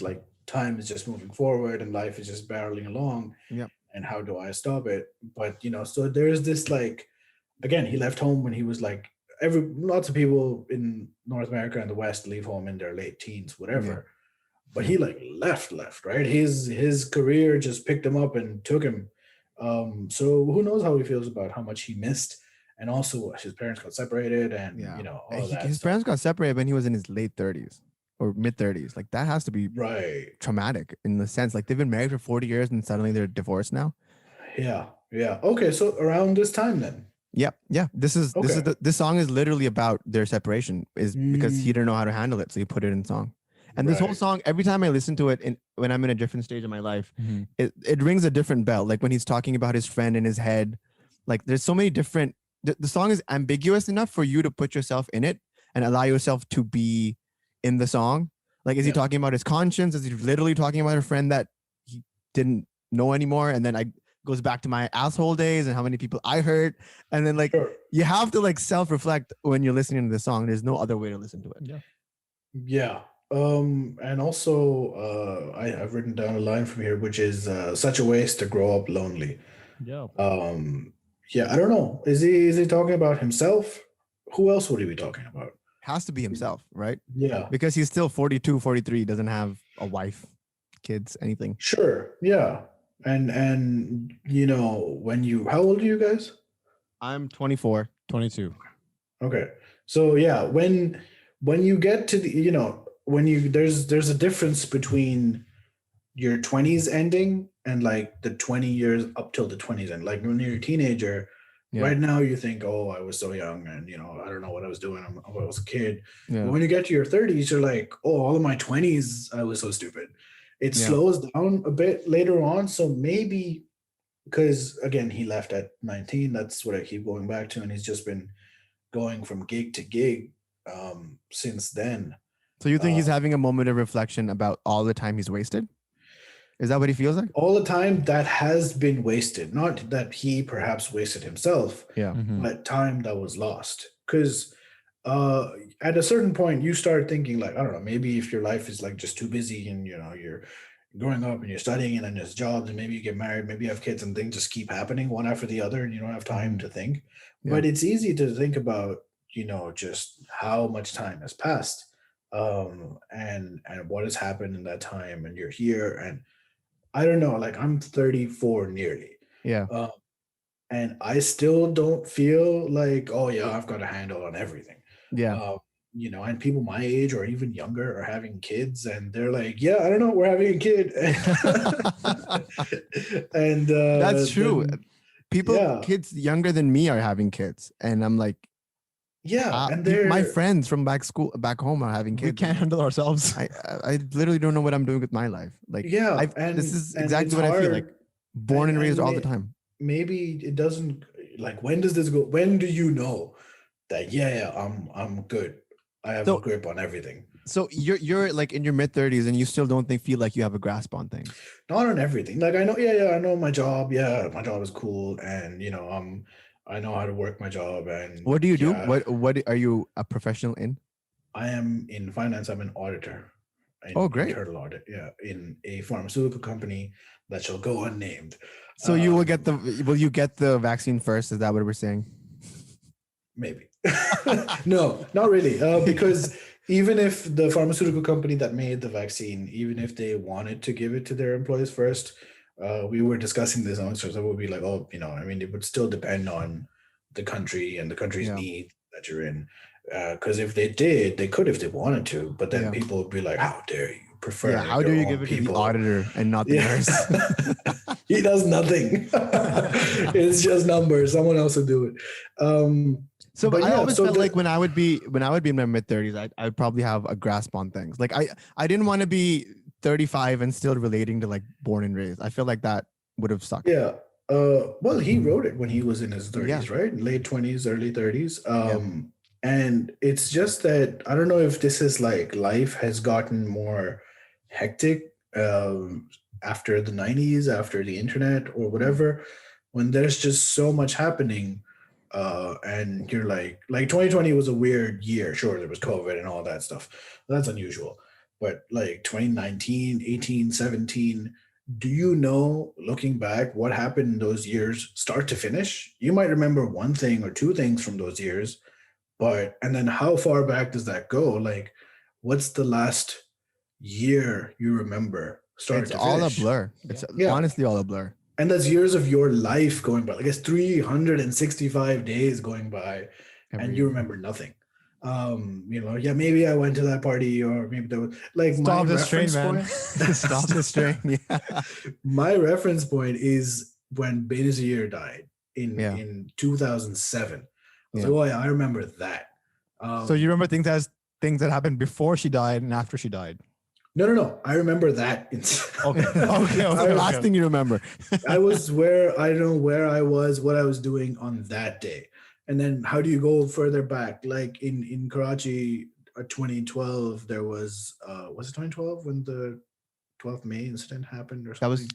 like time is just moving forward and life is just barreling along. Yeah. And how do I stop it? But so there's this like, again, he left home when he was like lots of people in North America and the West leave home in their late teens, whatever. Yeah. But he like left, right? His career just picked him up and took him. So who knows how he feels about how much he missed, and also his parents got separated, and all that. His parents got separated when he was in his late 30s or mid 30s. Like that has to be traumatic in the sense like they've been married for 40 years and suddenly they're divorced now. Yeah. Okay, so around this time then. Yeah. This song is literally about their separation, because he didn't know how to handle it, so he put it in song. And this whole song, every time I listen to it, when I'm in a different stage of my life, it rings a different bell. Like when he's talking about his friend in his head, like there's so many different. The song is ambiguous enough for you to put yourself in it and allow yourself to be in the song. Like, is he talking about his conscience? Is he literally talking about a friend that he didn't know anymore? And then goes back to my asshole days and how many people I hurt. And then like you have to like self-reflect when you're listening to the song. There's no other way to listen to it. Yeah. And also I've written down a line from here, which is such a waste to grow up lonely. Yeah. I don't know. Is he talking about himself? Who else would he be talking about? Has to be himself, right? Yeah. Because he's still 42, 43, doesn't have a wife, kids, anything. Sure. Yeah. And how old are you guys? I'm 24. 22. Okay. So yeah, when you get to the, there's a difference between your 20s ending and like the 20 years up till the 20s end. Like when you're a teenager, right now you think, oh, I was so young and I don't know what I was doing. I was a kid. But when you get to your 30s, you're like, oh, all of my 20s I was so stupid. It slows down a bit later on. So maybe because again he left at 19, that's what I keep going back to, and he's just been going from gig to gig since then. So you think he's having a moment of reflection about all the time he's wasted? Is that what he feels like? All the time that has been wasted. Not that he perhaps wasted himself, but time that was lost. Because at a certain point, you start thinking like, I don't know, maybe if your life is like just too busy and you're growing up and you're studying and then there's jobs and maybe you get married, maybe you have kids and things just keep happening one after the other and you don't have time to think. Yeah. But it's easy to think about, just how much time has passed, and what has happened in that time, and you're here, and I don't know, like I'm 34 nearly. Yeah. And I still don't feel like, oh yeah, I've got a handle on everything. Yeah. And people my age or even younger are having kids, and they're like, yeah, I don't know, we're having a kid. And That's true. yeah. Kids younger than me are having kids, and I'm like, Yeah, and my friends from back home are having kids. We can't handle ourselves. I literally don't know what I'm doing with my life. Like, yeah, this is and exactly it's what I feel hard. like. Born and raised all the may- time. Maybe it doesn't, like, when does this go? When do you know that? Yeah, I'm good. I have a grip on everything. So you're like in your mid-30s and you still don't feel like you have a grasp on things. Not on everything. Like I know, I know my job. Yeah, my job is cool, and I know how to work my job. And what do you do? What are you a professional in? I am in finance. I'm an auditor. Great. Internal audit. Yeah, in a pharmaceutical company that shall go unnamed. So you will get will you get the vaccine first? Is that what we're saying? Maybe. No, not really. Because even if the pharmaceutical company that made the vaccine, even if they wanted to give it to their employees first, we were discussing this on, so it would be like, it would still depend on the country and the country's need that you're in. Because if they did, they could if they wanted to, but then people would be like, how dare you prefer? Yeah, how do you give it to the auditor and not the nurse? He does nothing. It's just numbers. Someone else will do it. So I always felt like when I would be in my mid-30s, I'd probably have a grasp on things. Like I didn't want to be 35 and still relating to like born and raised. I feel like that would have sucked. Yeah. Well, he wrote it when he was in his 30s, right? Late 20s, early 30s. And it's just that I don't know if this is like life has gotten more hectic after the 90s, after the internet or whatever, when there's just so much happening. And you're like 2020 was a weird year. Sure, there was COVID and all that stuff. That's unusual. But like 2019, 18, 17, do you know, looking back, what happened in those years, start to finish? You might remember one thing or two things from those years, and then how far back does that go? Like, what's the last year you remember start to finish? It's all a blur. It's honestly all a blur. And that's years of your life going by. Like it's 365 days going by, and you remember nothing. Maybe I went to that party, or maybe there was like stop this train, man. Stop this train. Yeah. My reference point is when Benazir died in 2007. I was like, oh yeah, I remember that. So you remember things that happened before she died and after she died? No. I remember that. Okay. The last thing you remember. I was I don't know where I was, what I was doing on that day. And then how do you go further back? Like in Karachi, 2012, there was it 2012 when the 12th May incident happened or something? That was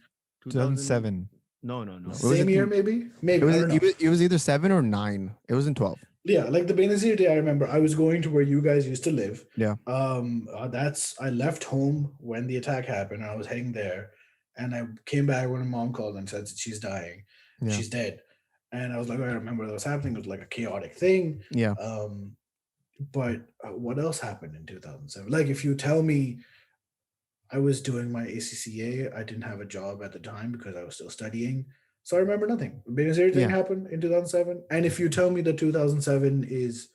2007. No. Same year, maybe? Maybe. It was either 7 or 9. It was in 12. Yeah, like the Benazir day, I remember I was going to where you guys used to live. Yeah. I left home when the attack happened. And I was heading there, and I came back when my mom called and said she's dying. Yeah. She's dead. And I was like, I remember that was happening. It was like a chaotic thing. Yeah. But what else happened in 2007? Like, if you tell me, I was doing my ACCA, I didn't have a job at the time because I was still studying. So I remember nothing. Benazir thing happened in 2007. And if you tell me that 2007 is,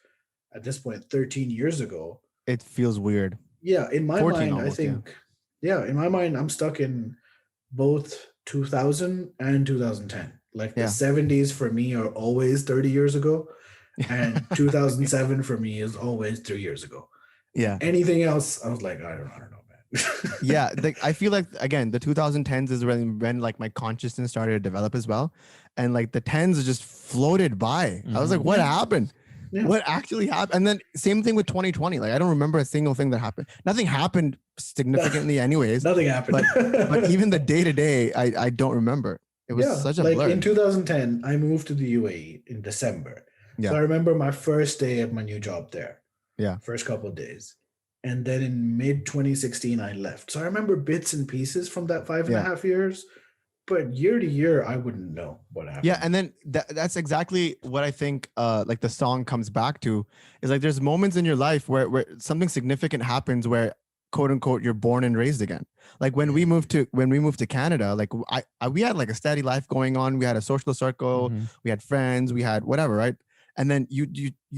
at this point, 13 years ago. It feels weird. Yeah, in my mind, almost, I think, in my mind, I'm stuck in both 2000 and 2010. Like the 70s for me are always 30 years ago. And 2007 for me is always 3 years ago. Yeah. Anything else, I was like, I don't know, man. Yeah, I feel like, again, the 2010s is when like my consciousness started to develop as well, and like the 10s just floated by. I was like, what happened? What actually happened? And then same thing with 2020. Like I don't remember a single thing that happened. Nothing happened significantly anyways. Nothing happened. But even the day-to-day, I don't remember. It was such a blur. In 2010, I moved to the UAE in December. So I remember my first day at my new job there. Yeah. First couple of days. And then in mid 2016, I left. So I remember bits and pieces from that 5.5 years. But year to year, I wouldn't know what happened. Yeah, and then that's exactly what I think like the song comes back to, is like there's moments in your life where something significant happens where quote unquote you're born and raised again. Like when we moved to Canada, like we had like a steady life going on. We had a social circle, we had friends, we had whatever, right? And then you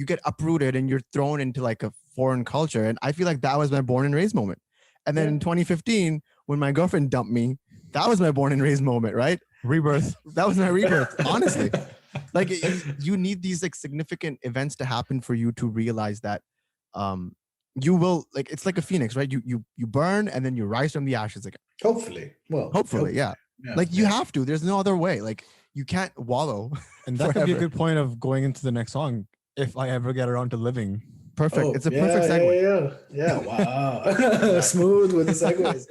get uprooted and you're thrown into like a foreign culture. And I feel like that was my born and raised moment. And then in 2015, when my girlfriend dumped me, that was my born and raised moment, right? Rebirth. That was my rebirth, honestly. Like you need these like significant events to happen for you to realize that you will, like, it's like a phoenix, right? You burn and then you rise from the ashes again. Hopefully. Yeah. Like you have to. There's no other way. Like you can't wallow. And that could be a good point of going into the next song. If I ever get around to living. Perfect. It's a perfect segue. Yeah. Wow. Smooth with the segues.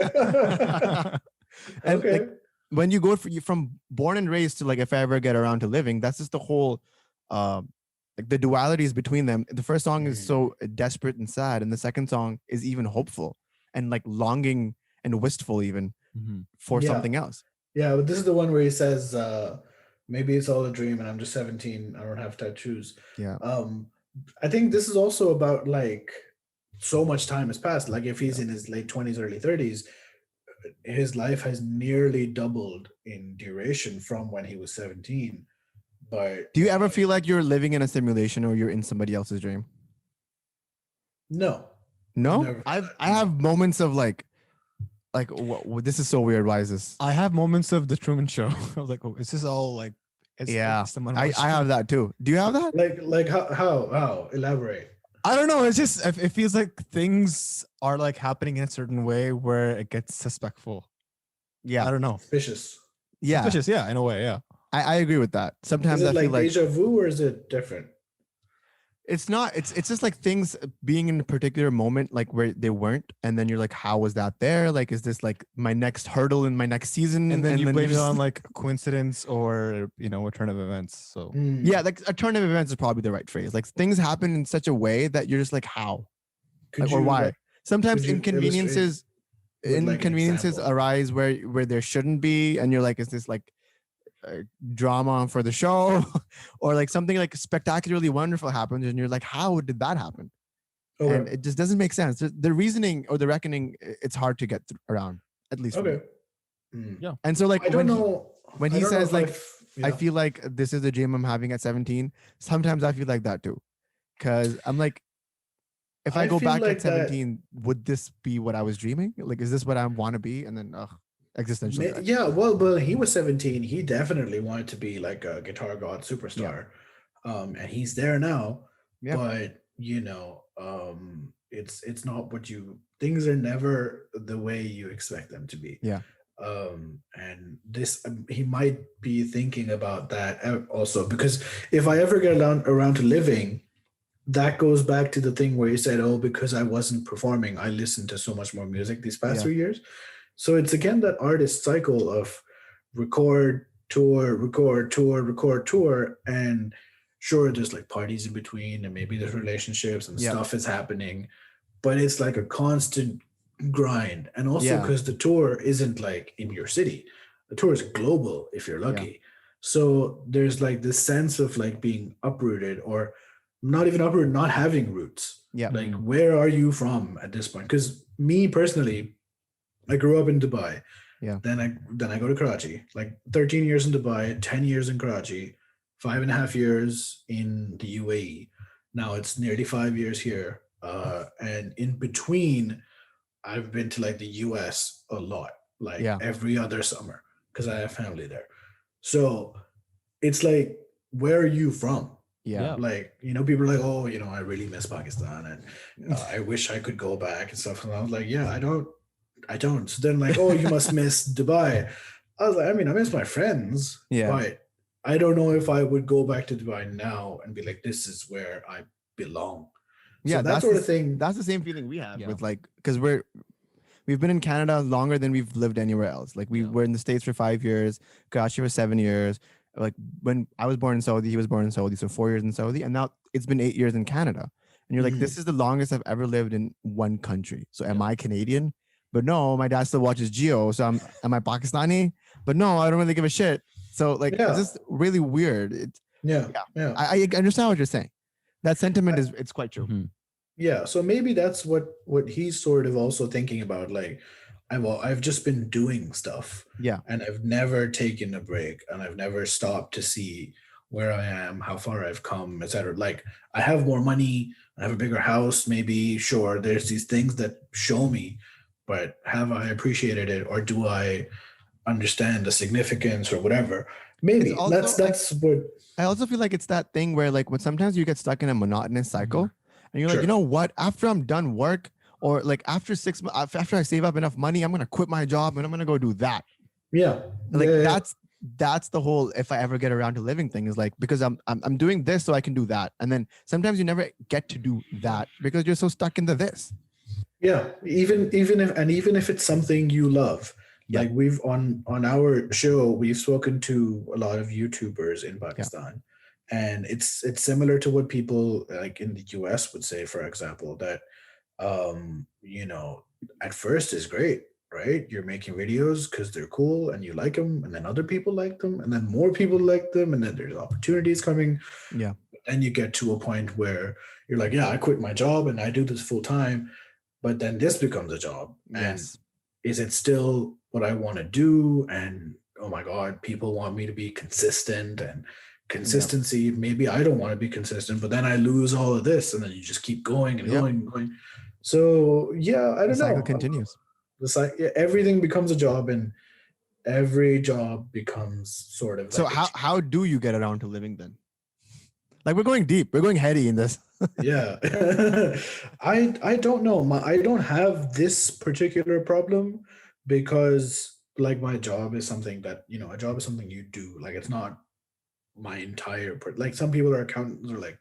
And okay. like, when you go from born and raised to like if I ever get around to living, that's just the whole like the dualities between them. The first song is so desperate and sad, and the second song is even hopeful and like longing and wistful even for something else. Yeah, but this is the one where he says, maybe it's all a dream and I'm just 17, I don't have tattoos. Yeah. I think this is also about like so much time has passed. Like if he's in his late 20s, early 30s, his life has nearly doubled in duration from when he was 17. But do you ever feel like you're living in a simulation or you're in somebody else's dream? No. I have moments of like this is so weird. Why is this? I have moments of the Truman Show. I was like, oh, is this all like? I have that too. Do you have that? Like how? Elaborate. I don't know. It's just it feels like things are like happening in a certain way where it gets suspectful. Yeah, I don't know. Suspicious. Yeah, suspicious. Yeah, in a way. Yeah, I agree with that. Sometimes is it I feel like deja vu, or is it different? It's not. It's just like things being in a particular moment, like where they weren't, and then you're like, how was that there? Like, is this like my next hurdle in my next season? And then you blame it on like coincidence or a turn of events. So yeah, like a turn of events is probably the right phrase. Like things happen in such a way that you're just like, how, or why? Sometimes inconveniences arise where there shouldn't be, and you're like, is this like drama for the show, or like something like spectacularly wonderful happens and you're like, how did that happen? And it just doesn't make sense. The reasoning or the reckoning, it's hard to get around, at least yeah. And so like I don't know when he says like I feel like this is the dream I'm having at 17, sometimes I feel like that too, because I'm like, if I go back at 17, would this be what I was dreaming? Like, is this what I want to be? And then existential. Yeah, well, he was 17. He definitely wanted to be like a guitar god superstar. And he's there now. But it's not what things are never the way you expect them to be. And this he might be thinking about that also, because if I ever get around to living, that goes back to the thing where you said, oh, because I wasn't performing, I listened to so much more music these past 3 years. So it's again that artist cycle of record, tour, and sure, there's like parties in between, and maybe there's relationships and stuff is happening, but it's like a constant grind. And also because the tour isn't like in your city, the tour is global if you're lucky. So there's like this sense of like being uprooted, or not even uprooted, not having roots. Like where are you from at this point? Because me personally, I grew up in Dubai. Then I go to Karachi, like 13 years in Dubai, 10 years in Karachi, 5.5 years in the UAE. Now it's nearly 5 years here. And in between, I've been to like the US a lot, like every other summer, because I have family there. So it's like, where are you from? Like, people are like, oh, I really miss Pakistan and I wish I could go back and stuff. And I was like, I don't. So then like, oh, you must miss Dubai. I was like, I mean, I miss my friends, but I don't know if I would go back to Dubai now and be like, this is where I belong. So that sort of thing. That's the same feeling we have with like, because we've been in Canada longer than we've lived anywhere else. Like we were in the States for 5 years, Karachi for 7 years. Like when I was born in Saudi, he was born in Saudi, so 4 years in Saudi, and now it's been 8 years in Canada. and you're like, this is the longest I've ever lived in one country. So am I Canadian? But no, my dad still watches Geo. So am I Pakistani? But no, I don't really give a shit. So like, it's just really weird. I understand what you're saying. That sentiment it's quite true. Mm-hmm. Yeah. So maybe that's what he's sort of also thinking about. Like, I've just been doing stuff. Yeah. And I've never taken a break, and I've never stopped to see where I am, how far I've come, etc. Like, I have more money, I have a bigger house, maybe, sure. There's these things that show me, but have I appreciated it, or do I understand the significance or whatever? Maybe also, that's what I also feel like it's that thing where like when sometimes you get stuck in a monotonous cycle and you're like, Sure. you know what, after I'm done work, or like after 6 months, after I save up enough money, I'm gonna quit my job and I'm gonna go do that. Yeah. Like that's the whole if I ever get around to living thing, is like, because I'm doing this so I can do that. And then sometimes you never get to do that because you're so stuck into this. Yeah. Even if it's something you love. Yeah. Like, we've on our show, we've spoken to a lot of YouTubers in Pakistan. And it's similar to what people like in the US would say, for example, that you know, at first is great, right? You're making videos because they're cool and you like them, and then other people like them, and then more people like them, and then there's opportunities coming. Yeah. And you get to a point where you're like, yeah, I quit my job and I do this full time, but then this becomes a job. And is it still what I want to do? And oh my God, people want me to be consistent, and consistency. Maybe I don't want to be consistent, but then I lose all of this, and then you just keep going and going and going. So yeah, I don't know. The cycle continues. Everything becomes a job, and every job becomes sort of. So how do you get around to living then? Like, we're going deep, we're going heady in this. Yeah, I don't know. I don't have this particular problem, because like my job is something that, you know, a job is something you do. Like, it's not my entire like, some people are accountants are like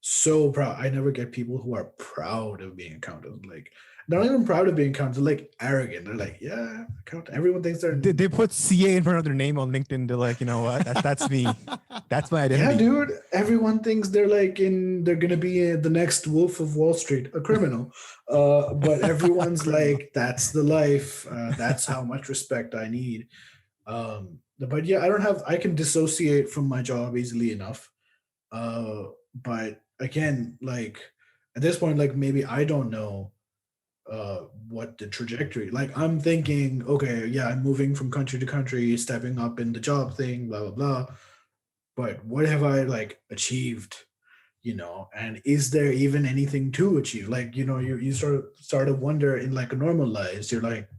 so proud. I never get people who are proud of being accountants. Like, not even proud of being accountants, like arrogant. They're like, yeah, accountant. Everyone thinks they put CA in front of their name on LinkedIn. They're like, you know what, that's me. That's my identity. Yeah, dude. Everyone thinks they're gonna be the next Wolf of Wall Street, a criminal. But everyone's like, that's the life. That's how much respect I need. But yeah, I can dissociate from my job easily enough. But again, like, at this point, like, maybe I don't know what the trajectory. Like, I'm thinking, okay, yeah, I'm moving from country to country, stepping up in the job thing, blah blah blah. But what have I like achieved? You know, and is there even anything to achieve? Like, you know, you start to wonder in like a normal life. You're like,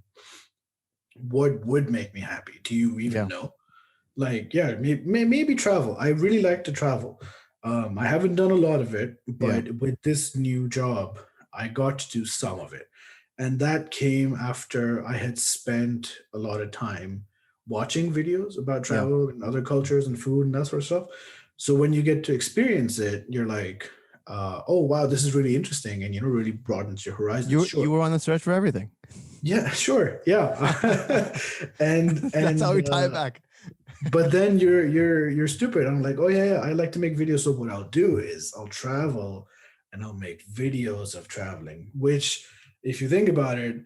what would make me happy? Do you even know? Like, yeah, maybe travel. I really like to travel. I haven't done a lot of it, but with this new job, I got to do some of it. And that came after I had spent a lot of time watching videos about travel and other cultures and food and that sort of stuff. So when you get to experience it, you're like, oh, wow, this is really interesting. And, you know, really broadens your horizons. You were on the search for everything. Yeah, sure. Yeah. and that's how we tie it back. But then you're stupid. I'm like, oh yeah, I like to make videos. So what I'll do is I'll travel and I'll make videos of traveling, which, if you think about it,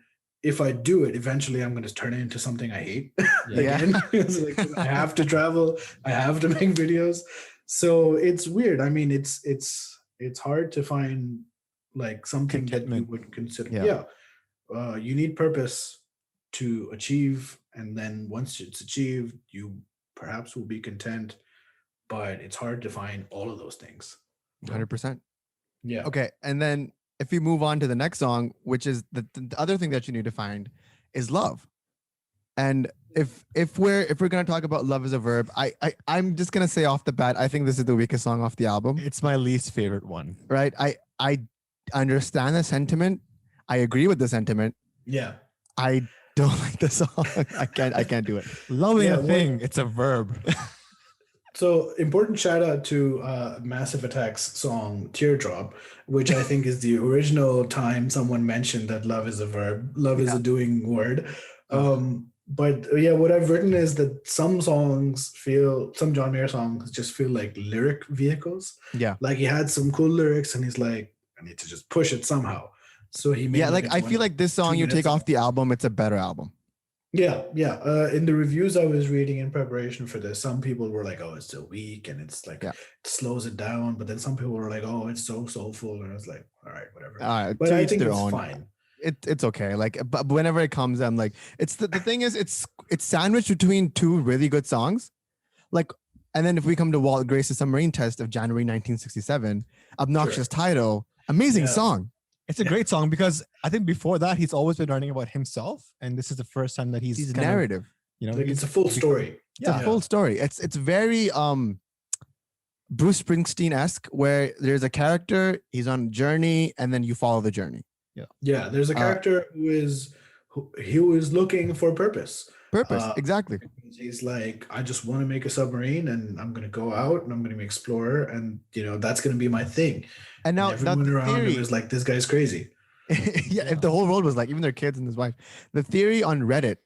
if I do it, eventually I'm going to turn it into something I hate. Again. It's like, I have to travel. I have to make videos. So it's weird. I mean, it's hard to find like something that you would consider. You need purpose to achieve. And then once it's achieved, you perhaps will be content, but it's hard to find all of those things. 100%. Yeah. Okay. And then if we move on to the next song, which is the other thing that you need to find is love. And if we're going to talk about love as a verb, I'm just going to say off the bat, I think this is the weakest song off the album. It's my least favorite one. Right. I understand the sentiment. I agree with the sentiment. Yeah. I don't like the song. I can't do it. Loving a thing. It's a verb. So important shout out to Massive Attack's song Teardrop, which I think is the original time someone mentioned that love is a verb. Love is a doing word. But yeah, what I've written is that some John Mayer songs just feel like lyric vehicles. Yeah. Like, he had some cool lyrics and he's like, I need to just push it somehow. So he made like I feel like this song you take off the album, it's a better album. Yeah. In the reviews I was reading in preparation for this, some people were like, "Oh, it's so weak," and it's like it slows it down. But then some people were like, "Oh, it's so soulful," and I was like, "All right, whatever." But I think it's fine. It's okay. Like, but whenever it comes, I'm like, it's the thing is, it's sandwiched between two really good songs, like. And then if we come to Walt Grace's Submarine Test of January 1967, obnoxious title, amazing song. It's a great song because I think before that he's always been writing about himself, and this is the first time that he's narrative. Like it's a full story. It's a full story. It's very Bruce Springsteen-esque, where there's a character, he's on a journey, and then you follow the journey. Yeah. There's a character who is looking for purpose. Exactly. He's like, I just want to make a submarine, and I'm going to go out, and I'm going to be an explorer, and that's going to be my thing. And now everyone around him is like, this guy's crazy. If the whole world was like, even their kids and his wife. The theory on Reddit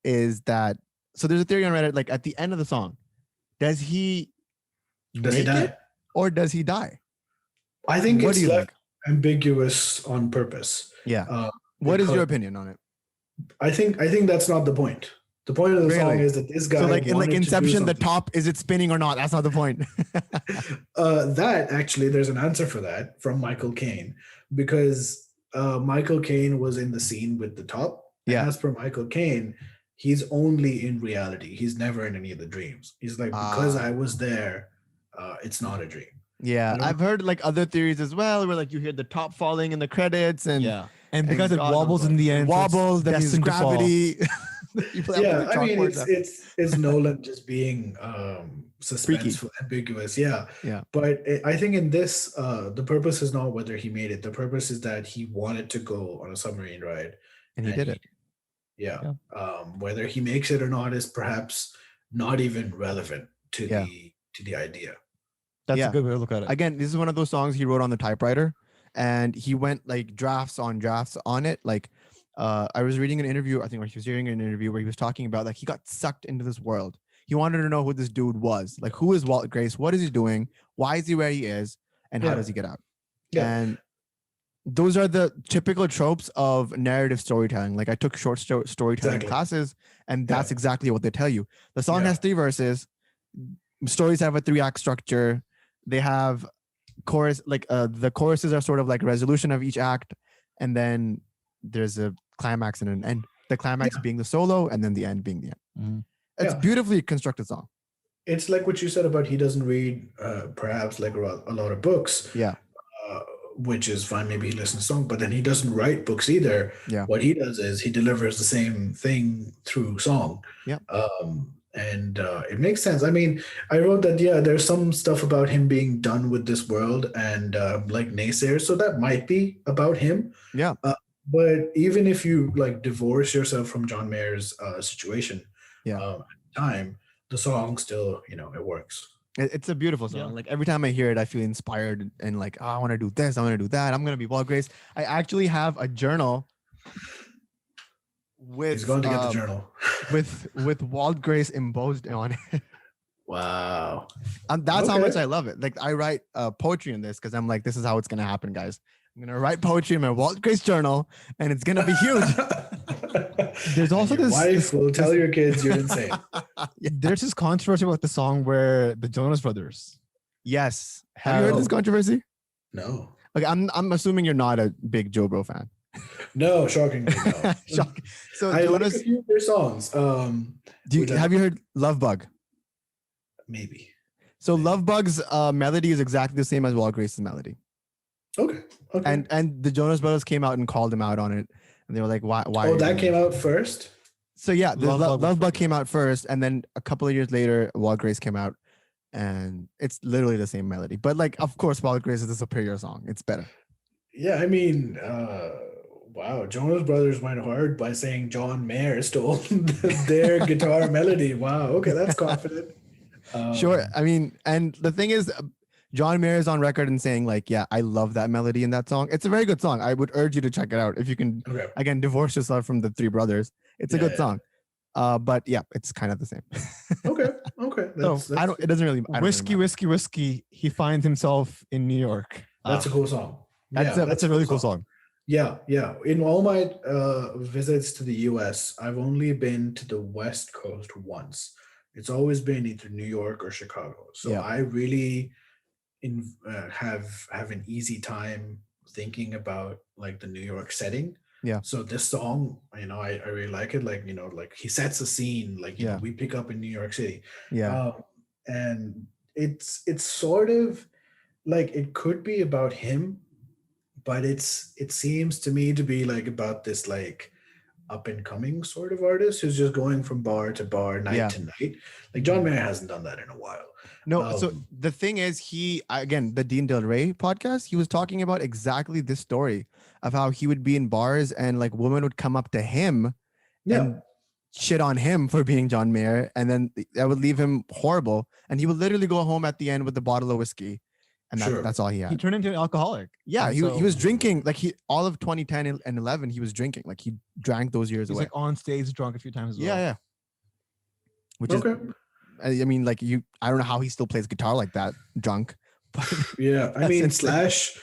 is that, so there's a theory on Reddit, like at the end of the song, does he die or does he die? I think it's left ambiguous on purpose. Yeah. What is your opinion on it? I think that's not the point. The point of the song is that this guy. So like in Inception, the top, is it spinning or not? That's not the point. That actually, there's an answer for that from Michael Caine, because Michael Caine was in the scene with the top. Yeah. And as per Michael Caine, he's only in reality. He's never in any of the dreams. He's like, because I was there, it's not a dream. Yeah, I've heard like other theories as well, where like you hear the top falling in the credits, and and because it wobbles in the end, then there's gravity. I mean, it's Nolan just being suspenseful, ambiguous. Yeah. But I think in this, the purpose is not whether he made it. The purpose is that he wanted to go on a submarine ride, and he did it. Yeah. Whether he makes it or not is perhaps not even relevant to the idea. That's a good way to look at it. Again, this is one of those songs he wrote on the typewriter, and he went like drafts on it. Like, I was reading an interview, I think, or he was hearing an interview where he was talking about like he got sucked into this world. He wanted to know who this dude was. Like, who is Walt Grace? What is he doing? Why is he where he is? And how does he get out? Yeah. And those are the typical tropes of narrative storytelling. Like, I took short storytelling classes, and that's exactly what they tell you. The song has 3 verses. Stories have a 3-act structure. They have chorus, like the choruses are sort of like resolution of each act, and then there's a climax and an end. The climax being the solo, and then the end being the end. Mm-hmm. It's beautifully constructed song. It's like what you said about he doesn't read perhaps like a lot of books. Yeah. Which is fine. Maybe he listens to songs, but then he doesn't write books either. Yeah. What he does is he delivers the same thing through song. Yeah. And it makes sense. I mean, I wrote that, there's some stuff about him being done with this world and like naysayers. So that might be about him. Yeah. But even if you like divorce yourself from John Mayer's situation at the time, the song still, it works. It's a beautiful song. Like every time I hear it, I feel inspired and like, I want to do this. I want to do that. I'm going to be Walt Grace. I actually have a journal he's going to get the journal with Walt Grace embossed on it. Wow. That's how much I love it. Like I write poetry in this because I'm like, this is how it's gonna happen, guys. I'm gonna write poetry in my Walt Grace journal, and it's gonna be huge. There's also this wife will tell your kids you're insane. There's this controversy about the song where the Jonas Brothers. Yes. Have you heard this controversy? No. Okay, I'm assuming you're not a big Joe Bro fan. No, shockingly, no. So I like a few of their songs. Have you heard Love Bug? Maybe. So Love Bug's melody is exactly the same as Walt Grace's melody. Okay. And the Jonas Brothers came out and called him out on it, and they were like, "Why?" Oh, that came out first. So yeah, the Love Bug came out first, and then a couple of years later, Walt Grace came out, and it's literally the same melody. But like, of course, Walt Grace is the superior song. It's better. Yeah, I mean, wow, Jonas Brothers went hard by saying John Mayer stole their guitar melody. Wow, okay, that's confident. Sure. I mean, and the thing is, John Mayer is on record and saying like, yeah, I love that melody in that song. It's a very good song. I would urge you to check it out if you can. Okay. Again, divorce yourself from the 3 brothers. It's a good song. But yeah, it's kind of the same. Okay. That's It doesn't really. Whiskey. He finds himself in New York. That's a cool song. That's a really cool song. Yeah. In all my visits to the US, I've only been to the West Coast once. It's always been either New York or Chicago. So I really have an easy time thinking about like the New York setting. Yeah. So this song, I really like it. Like, like he sets a scene, like, we pick up in New York City. Yeah. And it's sort of like it could be about him, but it seems to me to be like about this like up and coming sort of artist who's just going from bar to bar, night to night. Like John Mayer hasn't done that in a while. No, so the thing is, the Dean Del Rey podcast, he was talking about exactly this story of how he would be in bars and like women would come up to him and shit on him for being John Mayer, and then that would leave him horrible, and he would literally go home at the end with a bottle of whiskey, and that's all he had. He turned into an alcoholic. Yeah, he was drinking like all of 2010 and 11 he was drinking, like he drank those years away. He's like on stage drunk a few times as well. Yeah. Which is, I mean, like I don't know how he still plays guitar like that drunk. But yeah, I mean, Slash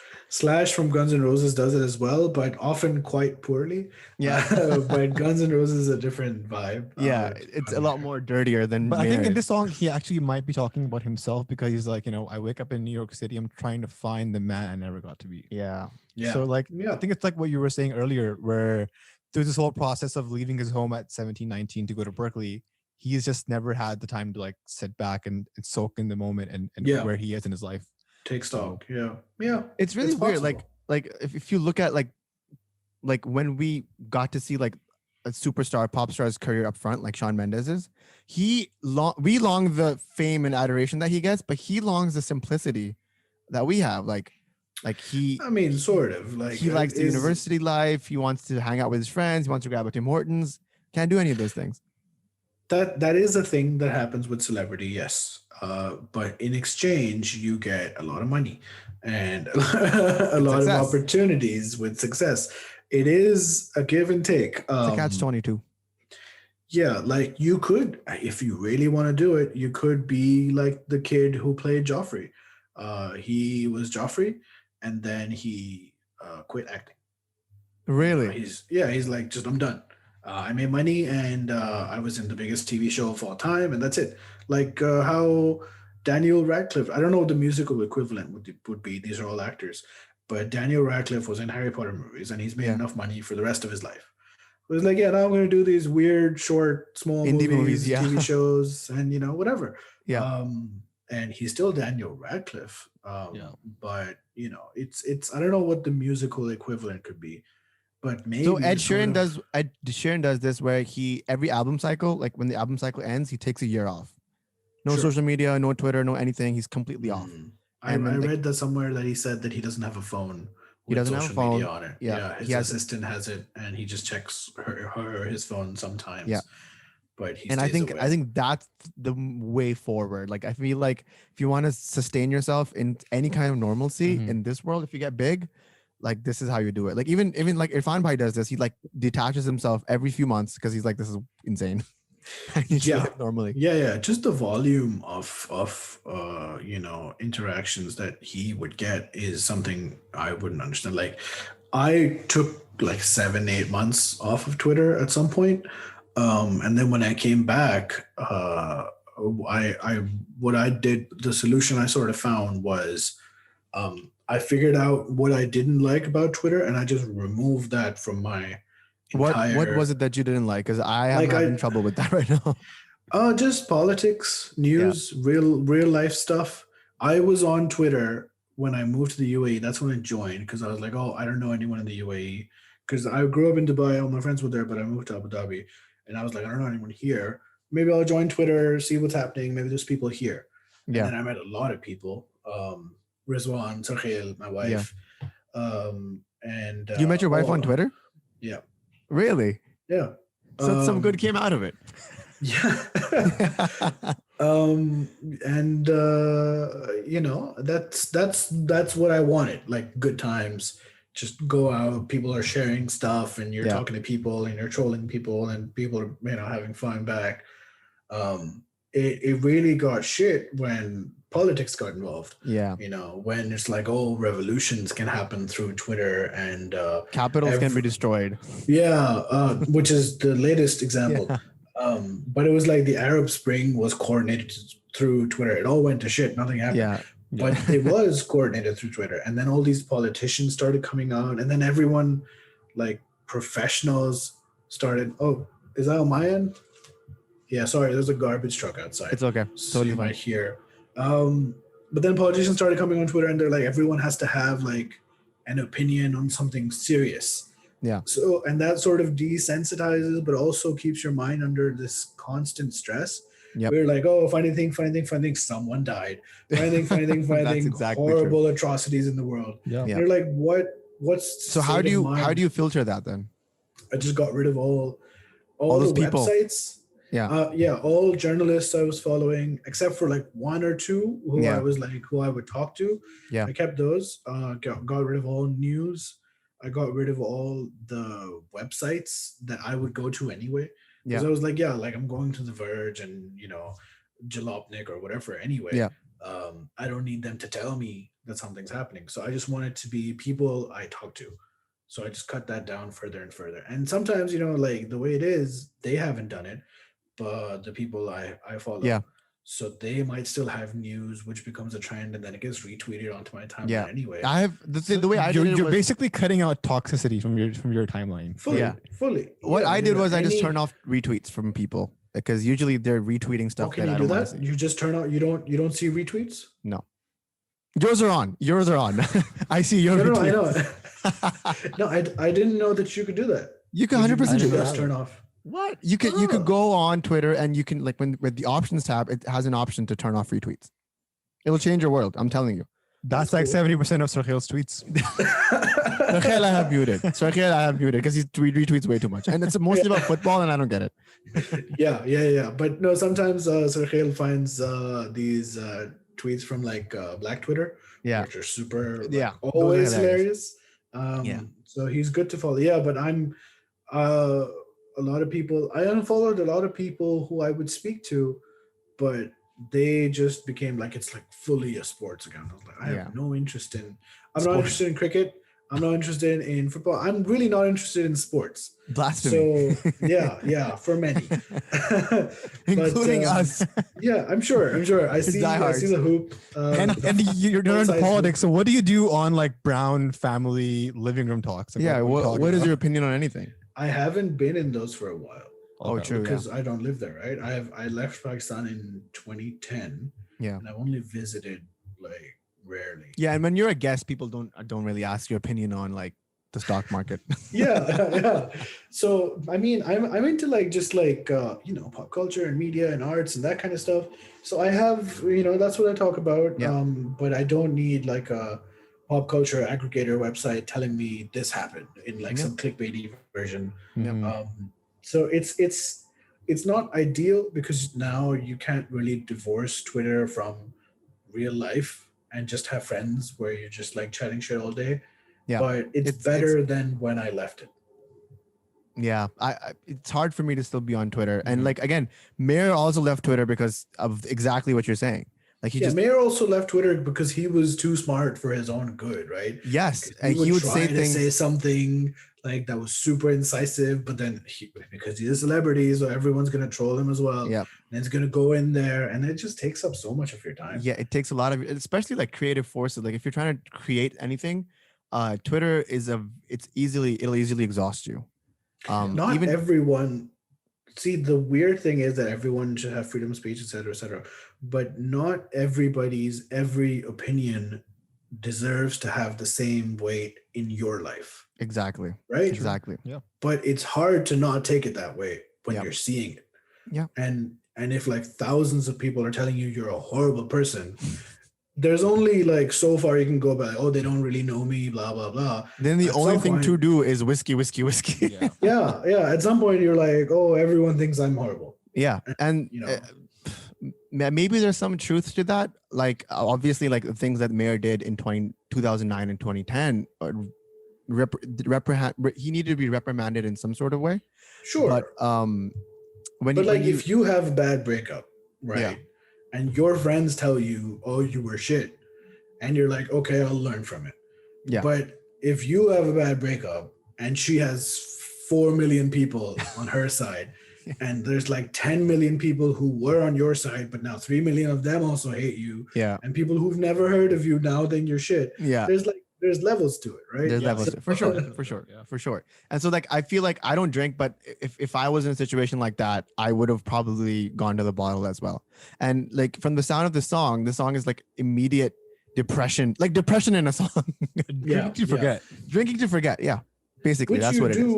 from Guns N' Roses does it as well, but often quite poorly. Yeah. But Guns N' Roses is a different vibe. Yeah, it's a lot more dirtier than. But I think in this song, he actually might be talking about himself, because he's like, I wake up in New York City, I'm trying to find the man I never got to be. Yeah. So like, I think it's like what you were saying earlier, where through this whole process of leaving his home at 17, 19 to go to Berkeley, he's just never had the time to like sit back and soak in the moment and where he is in his life. Take stock. Yeah. It's really weird. Like if you look at like when we got to see like a superstar pop star's career up front, like Shawn Mendes's, we long the fame and adoration that he gets, but he longs the simplicity that we have. Like he, I mean, sort of like he likes the university life. He wants to hang out with his friends. He wants to grab a Tim Hortons. Can't do any of those things. That is a thing that happens with celebrity, yes. But in exchange, you get a lot of money and a lot of opportunities with success. It is a give and take. It's a catch-22. Yeah, like you could, if you really want to do it, you could be like the kid who played Joffrey. He was Joffrey, and then he quit acting. Really? He's like, just I'm done. I made money, and I was in the biggest TV show of all time, and that's it. Like how Daniel Radcliffe, I don't know what the musical equivalent would be. These are all actors. But Daniel Radcliffe was in Harry Potter movies, and he's made enough money for the rest of his life. It was like, now I'm going to do these weird, short, small indie movies, TV shows, and, whatever. Yeah. And he's still Daniel Radcliffe. But, it's I don't know what the musical equivalent could be. But maybe so Ed Sheeran does this where every album cycle, like when the album cycle ends, he takes a year off. No social media, no Twitter, no anything. He's completely off. I read that somewhere that he said that he doesn't have a phone. He doesn't have a phone media on it. Yeah, his assistant has it, and he just checks her or his phone sometimes. Yeah, but I think that's the way forward. Like I feel like if you want to sustain yourself in any kind of normalcy in this world, if you get big, like this is how you do it. Like even like Irfan Bhai does this. He like detaches himself every few months because he's like, this is insane. Normally. Yeah. Just the volume of interactions that he would get is something I wouldn't understand. Like I took like 7-8 months off of Twitter at some point. And then when I came back, the solution I sort of found was I figured out what I didn't like about Twitter, and I just removed that from my entire... What was it that you didn't like? Because I am having trouble with that right now. Just politics, news, real life stuff. I was on Twitter when I moved to the UAE. That's when I joined, because I was like, I don't know anyone in the UAE. Because I grew up in Dubai, all my friends were there, but I moved to Abu Dhabi. And I was like, I don't know anyone here. Maybe I'll join Twitter, see what's happening. Maybe there's people here. Yeah. And then I met a lot of people. Rizwan, Sarkhil, my wife. And you met your wife on Twitter? Yeah. Really? Yeah. So some good came out of it. Yeah. That's what I wanted. Like good times. Just go out, people are sharing stuff, and you're talking to people, and you're trolling people, and people are having fun back. it really got shit when politics got involved. Yeah. When it's like, oh, revolutions can happen through Twitter and Capitals can be destroyed. which is the latest example. Yeah. But it was like the Arab Spring was coordinated through Twitter. It all went to shit. Nothing happened. Yeah. But it was coordinated through Twitter. And then all these politicians started coming out. And then everyone, like professionals, started, oh, is that on my end? Yeah, sorry, there's a garbage truck outside. It's okay. So Totally you fine. might hear. But then politicians started coming on Twitter and they're like, everyone has to have like an opinion on something serious. Yeah. So, and that sort of desensitizes, but also keeps your mind under this constant stress. Yep. We're like, oh, funny thing, someone died. Funny thing, That's exactly horrible atrocities in the world. Yeah. Yeah. You're like, what's So how do you filter that then? I just got rid of all those the people. websites. Yeah. All journalists I was following, except for like one or two who Yeah. who I would talk to. Yeah. I kept those. Got rid of all news. I got rid of all the websites that I would go to anyway. Because Yeah. I was like, like I'm going to The Verge and Jalopnik or whatever anyway. Yeah. I don't need them to tell me that something's happening. So I just want it to be people I talk to. So I just cut that down further and further. And sometimes, like the way it is, they haven't done it, but the people I follow. Yeah. So they might still have news, which becomes a trend, and then it gets retweeted onto my timeline anyway. I have the way I did it You're was, basically cutting out toxicity from your timeline. Fully. what Yeah, I did was I just any- turned off retweets from people because usually they're retweeting Oh, stuff can that you I do don't want to that? see. You just turn out. You don't see retweets. No. Yours are on. I see your No, I retweets. know. No, I didn't know that you could do that. You can Did 100% do you that. just turn off. What? You could go on Twitter and you can, like, with the options tab, it has an option to turn off retweets. It'll change your world. I'm telling you. That's like cool. 70% of Sarkhel's tweets. Sarkhel I have muted. Because he retweets way too much. And it's mostly about football and I don't get it. Yeah. But no, sometimes Sarkhel finds these tweets from like Black Twitter, Yeah. which are super, like, Yeah, those are always hilarious. hilarious. Yeah. So he's good to follow. Yeah, but I'm a lot of people. I unfollowed a lot of people who I would speak to, but they just became like, it's like fully a sports account. I was like, I have no interest in. I'm not interested in cricket. I'm not interested in football. I'm really not interested in sports. Blasphemy. So yeah, for many, Including But, us. Yeah, I'm sure. I see the hoop. And you're both in sides politics. So what do you do on like Brown family living room talks? Like, Yeah. what are you What talking is your about? opinion on anything? I haven't been in those for a while. Oh, Okay. true. Yeah. Because I don't live there, right? I left Pakistan in 2010. Yeah. And I've only visited like rarely. Yeah. And when you're a guest, people don't really ask your opinion on like the stock market. Yeah. So I mean, I'm into like just like pop culture and media and arts and that kind of stuff. So I have that's what I talk about. Yeah. But I don't need like a pop culture aggregator website telling me this happened in like some clickbaity version. Mhm. So it's not ideal because now you can't really divorce Twitter from real life and just have friends where you're just like chatting shit all day. Yeah. But it's better than when I left it. Yeah, I it's hard for me to still be on Twitter. And like, again, Mayor also left Twitter because of exactly what you're saying. Like Mayor also left Twitter because he was too smart for his own good, right? Yes, He and he would say try to things. say something like that was super incisive, but then because he's a celebrity, so everyone's gonna troll him as well. Yep. And it's gonna go in there, and it just takes up so much of your time. Yeah, it takes a lot of, especially like creative forces. Like if you're trying to create anything, Twitter it'll easily exhaust you. Not everyone. See, the weird thing is that everyone should have freedom of speech, et cetera, but not everybody's every opinion deserves to have the same weight in your life. Exactly. Right? Exactly. But it's hard to not take it that way when you're seeing it. Yeah. And if like thousands of people are telling you you're a horrible person, there's only like so far you can go by, oh, they don't really know me, blah, blah, blah. Then the At only some thing point- to do is whiskey. Yeah. Yeah. At some point you're like, oh, everyone thinks I'm horrible. Yeah. And maybe there's some truth to that. Like obviously like the things that Mayor did in 2009 and 2010, he needed to be reprimanded in some sort of way. Sure. But if you have a bad breakup, right? And your friends tell you, oh, you were shit. And you're like, okay, I'll learn from it. Yeah. But if you have a bad breakup and she has 4 million people on her side, and there's like 10 million people who were on your side, but now 3 million of them also hate you, Yeah. and people who've never heard of you now think you're shit. Yeah. There's levels to it, right? There's levels Yes. to it, for sure. Yeah. For sure. And so like I feel like I don't drink, but if I was in a situation like that, I would have probably gone to the bottle as well. And like from the sound of the song is like immediate depression, like depression in a song. Drinking to forget. Drinking to forget. Yeah. Basically, that's what it is.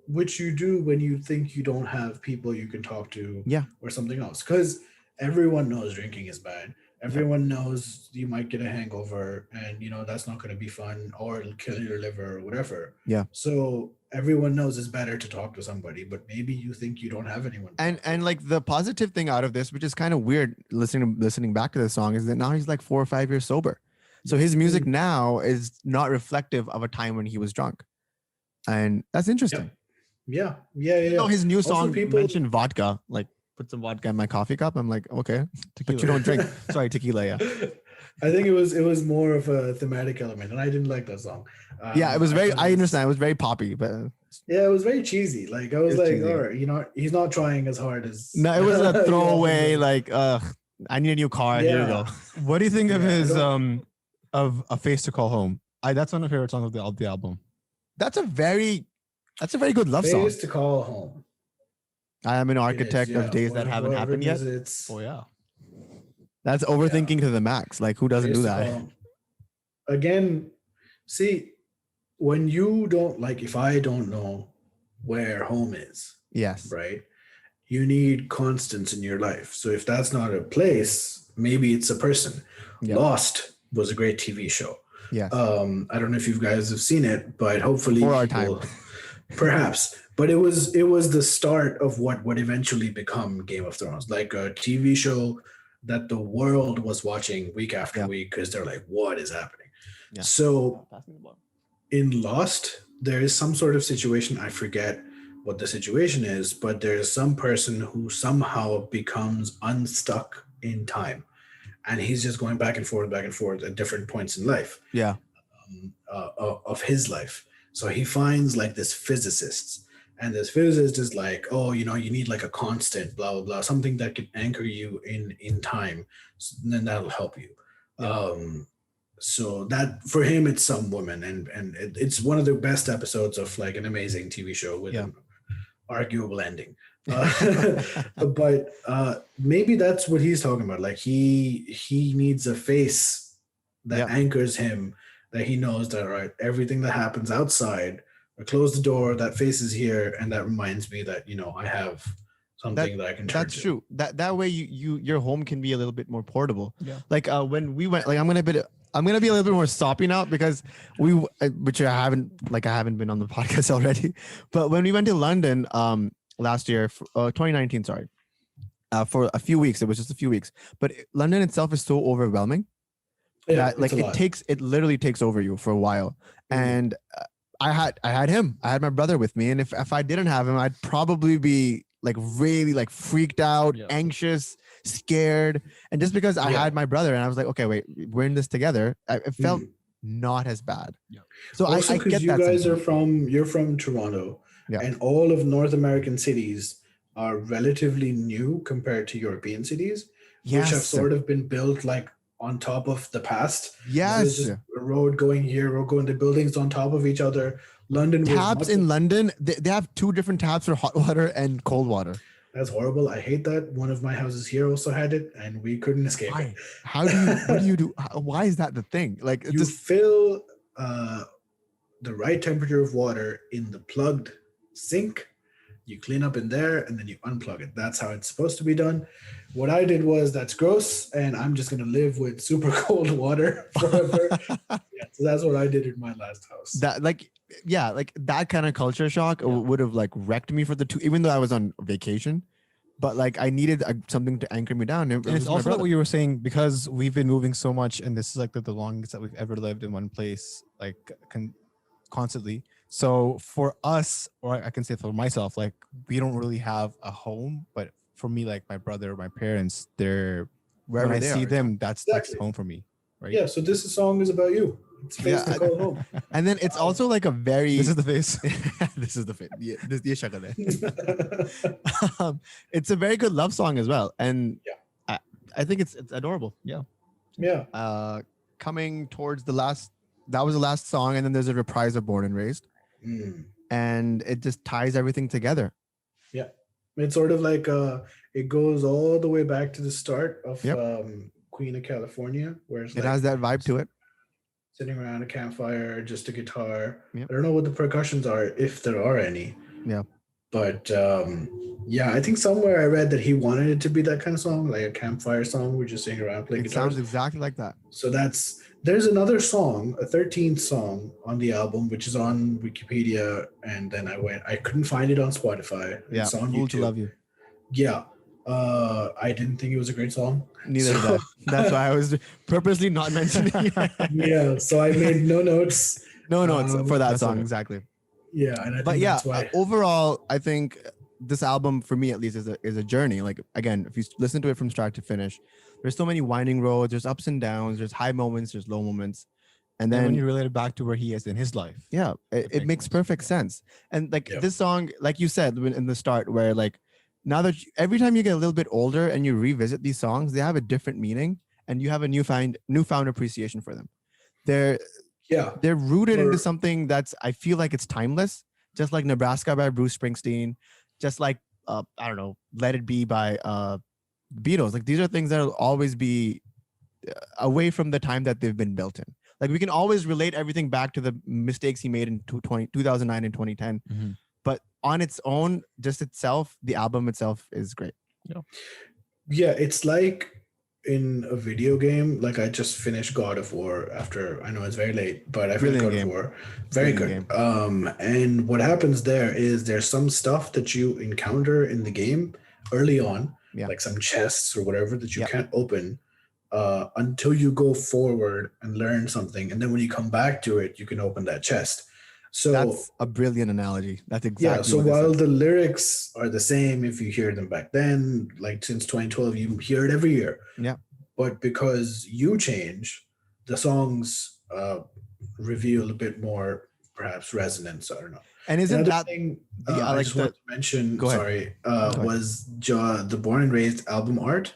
Which you do when you think you don't have people you can talk to, Yeah. or something else. Because everyone knows drinking is bad. Everyone knows you might get a hangover, and that's not going to be fun, or it'll kill your liver or whatever. Yeah. So everyone knows it's better to talk to somebody, but maybe you think you don't have anyone. And like the positive thing out of this, which is kind of weird listening back to the song, is that now he's like 4 or 5 years sober. So his music now is not reflective of a time when he was drunk. And that's interesting. Yeah. No, his new Also, song people- mentioned vodka, like put some vodka in my coffee cup. I'm like, okay, but you don't drink. Sorry, tequila. Yeah. I think it was more of a thematic element, and I didn't like that song. Yeah, it was I very, thought I understand. It was very poppy, but Yeah, it was very cheesy. Like I was It's like, cheesy. all right, he's not trying as hard as. no, it was a you throwaway, know. like, I need a new car. Here you Yeah. go. What do you think of Yeah, I his don't- of A Face to Call Home? That's one of my favorite songs of the album. That's a very good love song. Face to Call Home. I am an It is, architect yeah. of days that haven't Whoever happened yet. visits Oh yeah. That's overthinking to the max. Like, who doesn't Face do to Call that? Home. Again, see, when you don't, like, if I don't know where home is, Yes. right? You need constants in your life. So if that's not a place, maybe it's a person. Yeah. Lost was a great TV show. Yes. I don't know if you guys have seen it, but hopefully For our people, perhaps. But it was the start of what would eventually become Game of Thrones, like a TV show that the world was watching week after Yeah. week because they're like, what is happening? Yeah. So in Lost, there is some sort of situation. I forget what the situation is, but there's some person who somehow becomes unstuck in time, and he's just going back and forth at different points in life. Yeah. Of his life. So he finds like this physicist, and this physicist is like, oh, you need like a constant, blah blah blah, something that can anchor you in time. So then that'll help you. So that for him, it's some woman, and it's one of the best episodes of like an amazing TV show with an arguable ending. But maybe that's what he's talking about. Like he needs a face that anchors him, that he knows that, all right, everything that happens outside, I close the door, that face is here, and that reminds me that I have something that I can turn That's to. true. That way your home can be a little bit more portable. Yeah. Like when we went, like I'm gonna be a little bit more stoppy now because which I haven't been on the podcast already, but when we went to London last year, 2019, sorry, for a few weeks, it was just a few weeks, but London itself is so overwhelming. Yeah, That, like it literally takes over you for a while. And I had my brother with me, and if I didn't have him, I'd probably be like really like freaked out, anxious, scared. And just because I had my brother and I was like, okay, wait, we're in this together, it felt not as bad. So also, I because get you that guys sentiment. you're from Toronto, Yeah. and all of North American cities are relatively new compared to European cities, which have Yes. sort of been built like on top of the past. Yes. There's just a road going here, road going, the buildings on top of each other. London was Taps much- in London, they have 2 different taps for hot water and cold water. That's horrible. I hate that. One of my houses here also had it, and we couldn't escape Why? it. What do you do? Why is that the thing? Like You just fill the right temperature of water in the plugged sink, you clean up in there, and then you unplug it. That's how it's supposed to be done. What I did was, that's gross, and I'm just going to live with super cold water forever. So that's what I did in my last house. that like that kind of culture shock would have like wrecked me for the 2, even though I was on vacation, but like I needed something to anchor me down. And it's also like what you were saying, because we've been moving so much, and this is like the longest that we've ever lived in one place, like constantly. So for us, or I can say for myself, like we don't really have a home, but for me, like my brother, my parents, they're Wherever when I they see are. them, that's Exactly. home for me, right? Yeah, so this song is about you. It's face to Yeah. call home. And then it's also like a very This is the face. this is the fit. Yeah, this ye shakal hai. It's a very good love song as well, and Yeah. I think it's adorable. Yeah. Yeah. Coming towards the last, that was the last song, and then there's a reprise of Born and Raised, Mm. and it just ties everything together. Yeah. It's sort of like it goes all the way back to the start of Yep. Queen of California, where it's It like has that vibe to it. sitting around a campfire, just a guitar. Yep. I don't know what the percussions are, if there are any. Yeah. But yeah, I think somewhere I read that he wanted it to be that kind of song, like a campfire song. We're just sitting around playing It guitars. sounds exactly like that. So there's another song, a 13th song on the album, which is on Wikipedia, and then I couldn't find it on Spotify. Yeah. It's on Fool to YouTube. Love You. Yeah. I didn't think it was a great song. Neither So- did I. That's why I was purposely not mentioning it. Yeah, so I made no notes. No, it's for that That's song okay. exactly. Yeah, and I think But yeah, that's why. overall, I think this album, for me at least, is a journey. Like, again, if you listen to it from start to finish, there's so many winding roads. There's ups and downs. There's high moments. There's low moments, and And when then you relate it back to where he is in his life, yeah, it makes makes sense. perfect sense. And like Yeah. this song, like you said in the start, where like now that every time you get a little bit older and you revisit these songs, they have a different meaning, and you have a newfound appreciation for them. They're Yeah, they're rooted Or- into something that's, I feel like it's timeless, just like Nebraska by Bruce Springsteen, just like I don't know, Let It Be by Beatles. Like, these are things that'll always be away from the time that they've been built in. Like, we can always relate everything back to the mistakes he made in 2009 and 2010, Mhm. but on its own, just itself, the album itself is great. yeah, it's like in a video game. Like I just finished God of War after, I know it's very late, but I finished Brilliant God game. of War. Very Brilliant good. And what happens there is there's some stuff that you encounter in the game early on, Yeah. like some chests or whatever that you Yeah. can't open until you go forward and learn something, and then when you come back to it, you can open that chest. So That's a brilliant analogy. That's exactly yeah, so what this while is. the lyrics are the same, if you hear them back then, like since 2012, you hear it every year. Yeah. But because you change, the songs reveal a bit more, perhaps, resonance. I don't know. And isn't Another that thing the- I I like just the- want to mention, Go ahead. sorry, ahead. was the Born and Raised album art.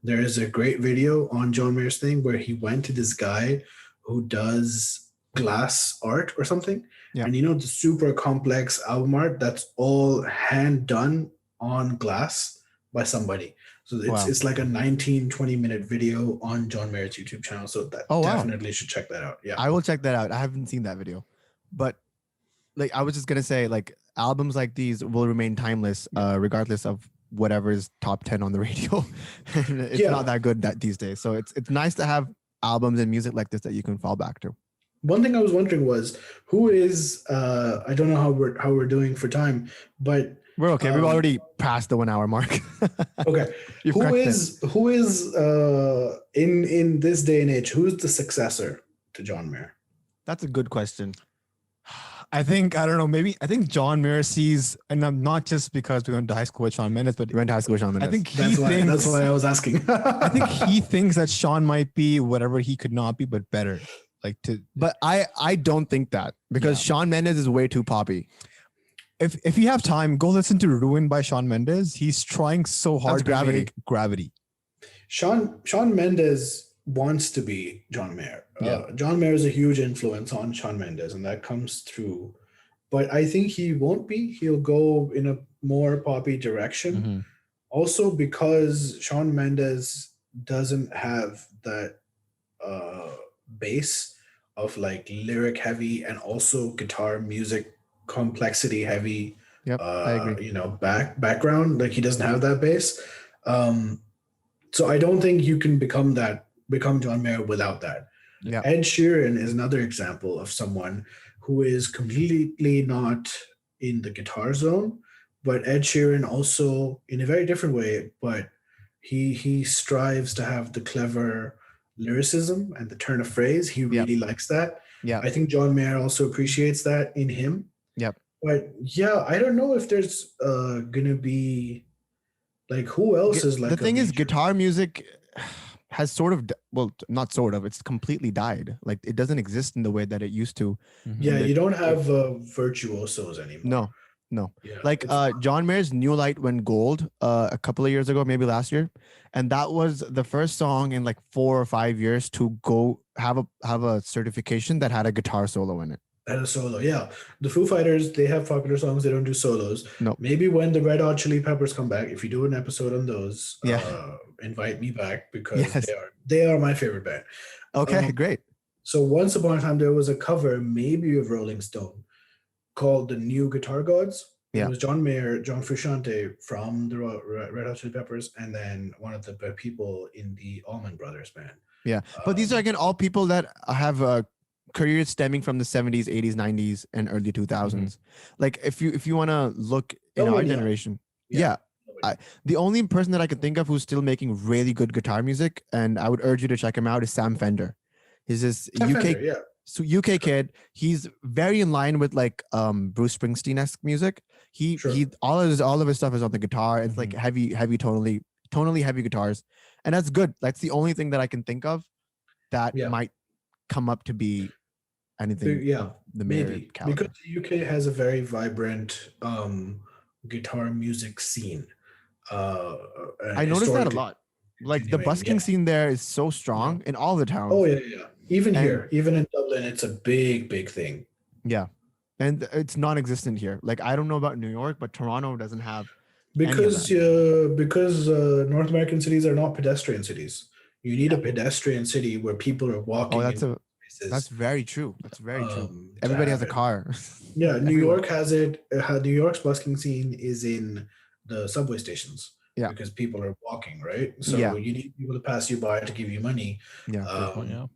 There is a great video on John Mayer's thing where he went to this guy who does glass art or something. Yeah. And the super complex album art, that's all hand done on glass by somebody. So Wow. it's like a 19-20 minute video on John Mayer's YouTube channel. So that Oh, wow. definitely should check that out. Yeah. I will check that out. I haven't seen that video, but like, I was just gonna say, like, albums like these will remain timeless, regardless of whatever's top 10 on the radio. And it's Yeah. not that good these days. So it's nice to have albums and music like this that you can fall back to. One thing I was wondering was who is I don't know how we're doing for time, but We're okay. We've Um, already passed the 1 hour mark. okay. You've who cracked it. is in this day and age, who's the successor to John Mayer? That's a good question. I think, I don't know, maybe I think John Mayer sees, and I'm not just because we went to high school with Shawn Mendes, but You went to high school with Shawn I Mendes. think he That's thinks why I was asking. I think he thinks that Shawn might be whatever he could not be, but better. Like But I don't think that, because Yeah. Shawn Mendes is way too poppy. if you have time, go listen to Ruined by Shawn Mendes. He's trying so hard to Gravity. make Gravity. Shawn Mendes wants to be John Mayer. Yeah. John Mayer is a huge influence on Shawn Mendes, and that comes through. But I think he won't be. He'll go in a more poppy direction. Mm-hmm. Also, because Shawn Mendes doesn't have that base of like lyric heavy and also guitar music complexity heavy. Yep, I agree. Background. Like, he doesn't have that base. So I don't think you can become John Mayer without that. Yeah. Ed Sheeran is another example of someone who is completely not in the guitar zone, but Ed Sheeran also, in a very different way, but he strives to have the clever lyricism and the turn of phrase. He really likes that. Yeah. I think John Mayer also appreciates that in him. Yep. But yeah, I don't know if there's gonna be Like who else is like the a thing is, major- guitar music has sort of not sort of, it's completely died. Like it doesn't exist in the way that it used to. Yeah, the- you don't have virtuosos anymore. No. Yeah, Like it's John Mayer's New Light Went Gold a couple of years ago, maybe last year, and that was the first song in like 4 or 5 years to go have a certification that had a guitar solo in it. and a solo. Yeah, the Foo Fighters, they have popular songs. They don't do solos. No. Maybe when the Red Hot Chili Peppers come back, if you do an episode on those, Yeah. invite me back because Yes. they are my favorite band. Okay, great. So once upon a time, there was a cover, maybe of Rolling Stone, called "The New Guitar Gods." Yeah. It was John Mayer, John Frusciante from the Red Hot Chili Peppers, and then one of the people in the Allman Brothers band. Yeah, but these are again all people that have careers stemming from the 70s, 80s, 90s, and early 2000s. Like if you want to look in our Nobody else. generation, Yeah. the only person that I can think of who's still making really good guitar music, and I would urge you to check him out, is Sam Fender. He's this Sam UK Fender, yeah. so UK kid. He's very in line with like Bruce Springsteen-esque music. He all of his stuff is on the guitar. It's like heavy tonally heavy guitars, and that's good. That's the only thing that I can think of that might come up to be anything. Yeah, of the Mayer maybe caliber. because the UK has a very vibrant guitar music scene. I noticed that a lot. Like the busking scene there is so strong in all the towns. Oh yeah. Even here, even in Dublin, it's a big thing. Yeah, and it's non-existent here. Like I don't know about New York, but Toronto doesn't have any of Because that. North American cities are not pedestrian cities. You need a pedestrian city where people are walking. Oh, that's very true. That's very true. Everybody has a car. Yeah, New York has it. New York's busking scene is in the subway stations. Yeah, because people are walking, right? So you need people to pass you by to give you money. Yeah,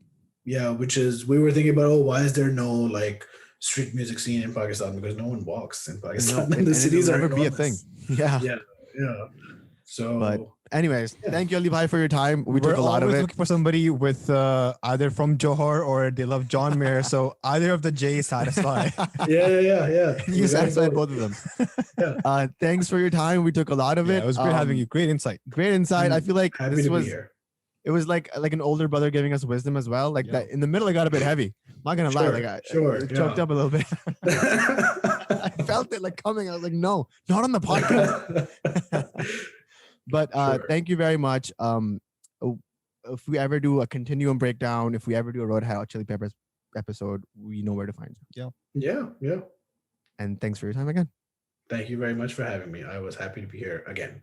yeah. Which is we were thinking about. Why is there no like street music scene in Pakistan? Because no one walks in Pakistan, and the cities are never be a thing. Yeah. So, but anyways, thank you, Ali Bhai, for your time. We took a lot of it. Looking for somebody with either from Johor or they love John Mayer. So either of the J's satisfy. Yeah. You satisfied both of them. Thanks for your time. We took a lot of it. It was great having you. Great insight. I feel like happy this to was. Be here. It was like an older brother giving us wisdom as well. Like that in the middle, I got a bit heavy. I'm not gonna lie. Like I choked up a little bit. I felt it like coming. I was like, no, not on the podcast. But thank you very much. If we ever do a continuum breakdown, if we ever do a Red Hot Chili Peppers episode, we know where to find you. Yeah. And thanks for your time again. Thank you very much for having me. I was happy to be here again.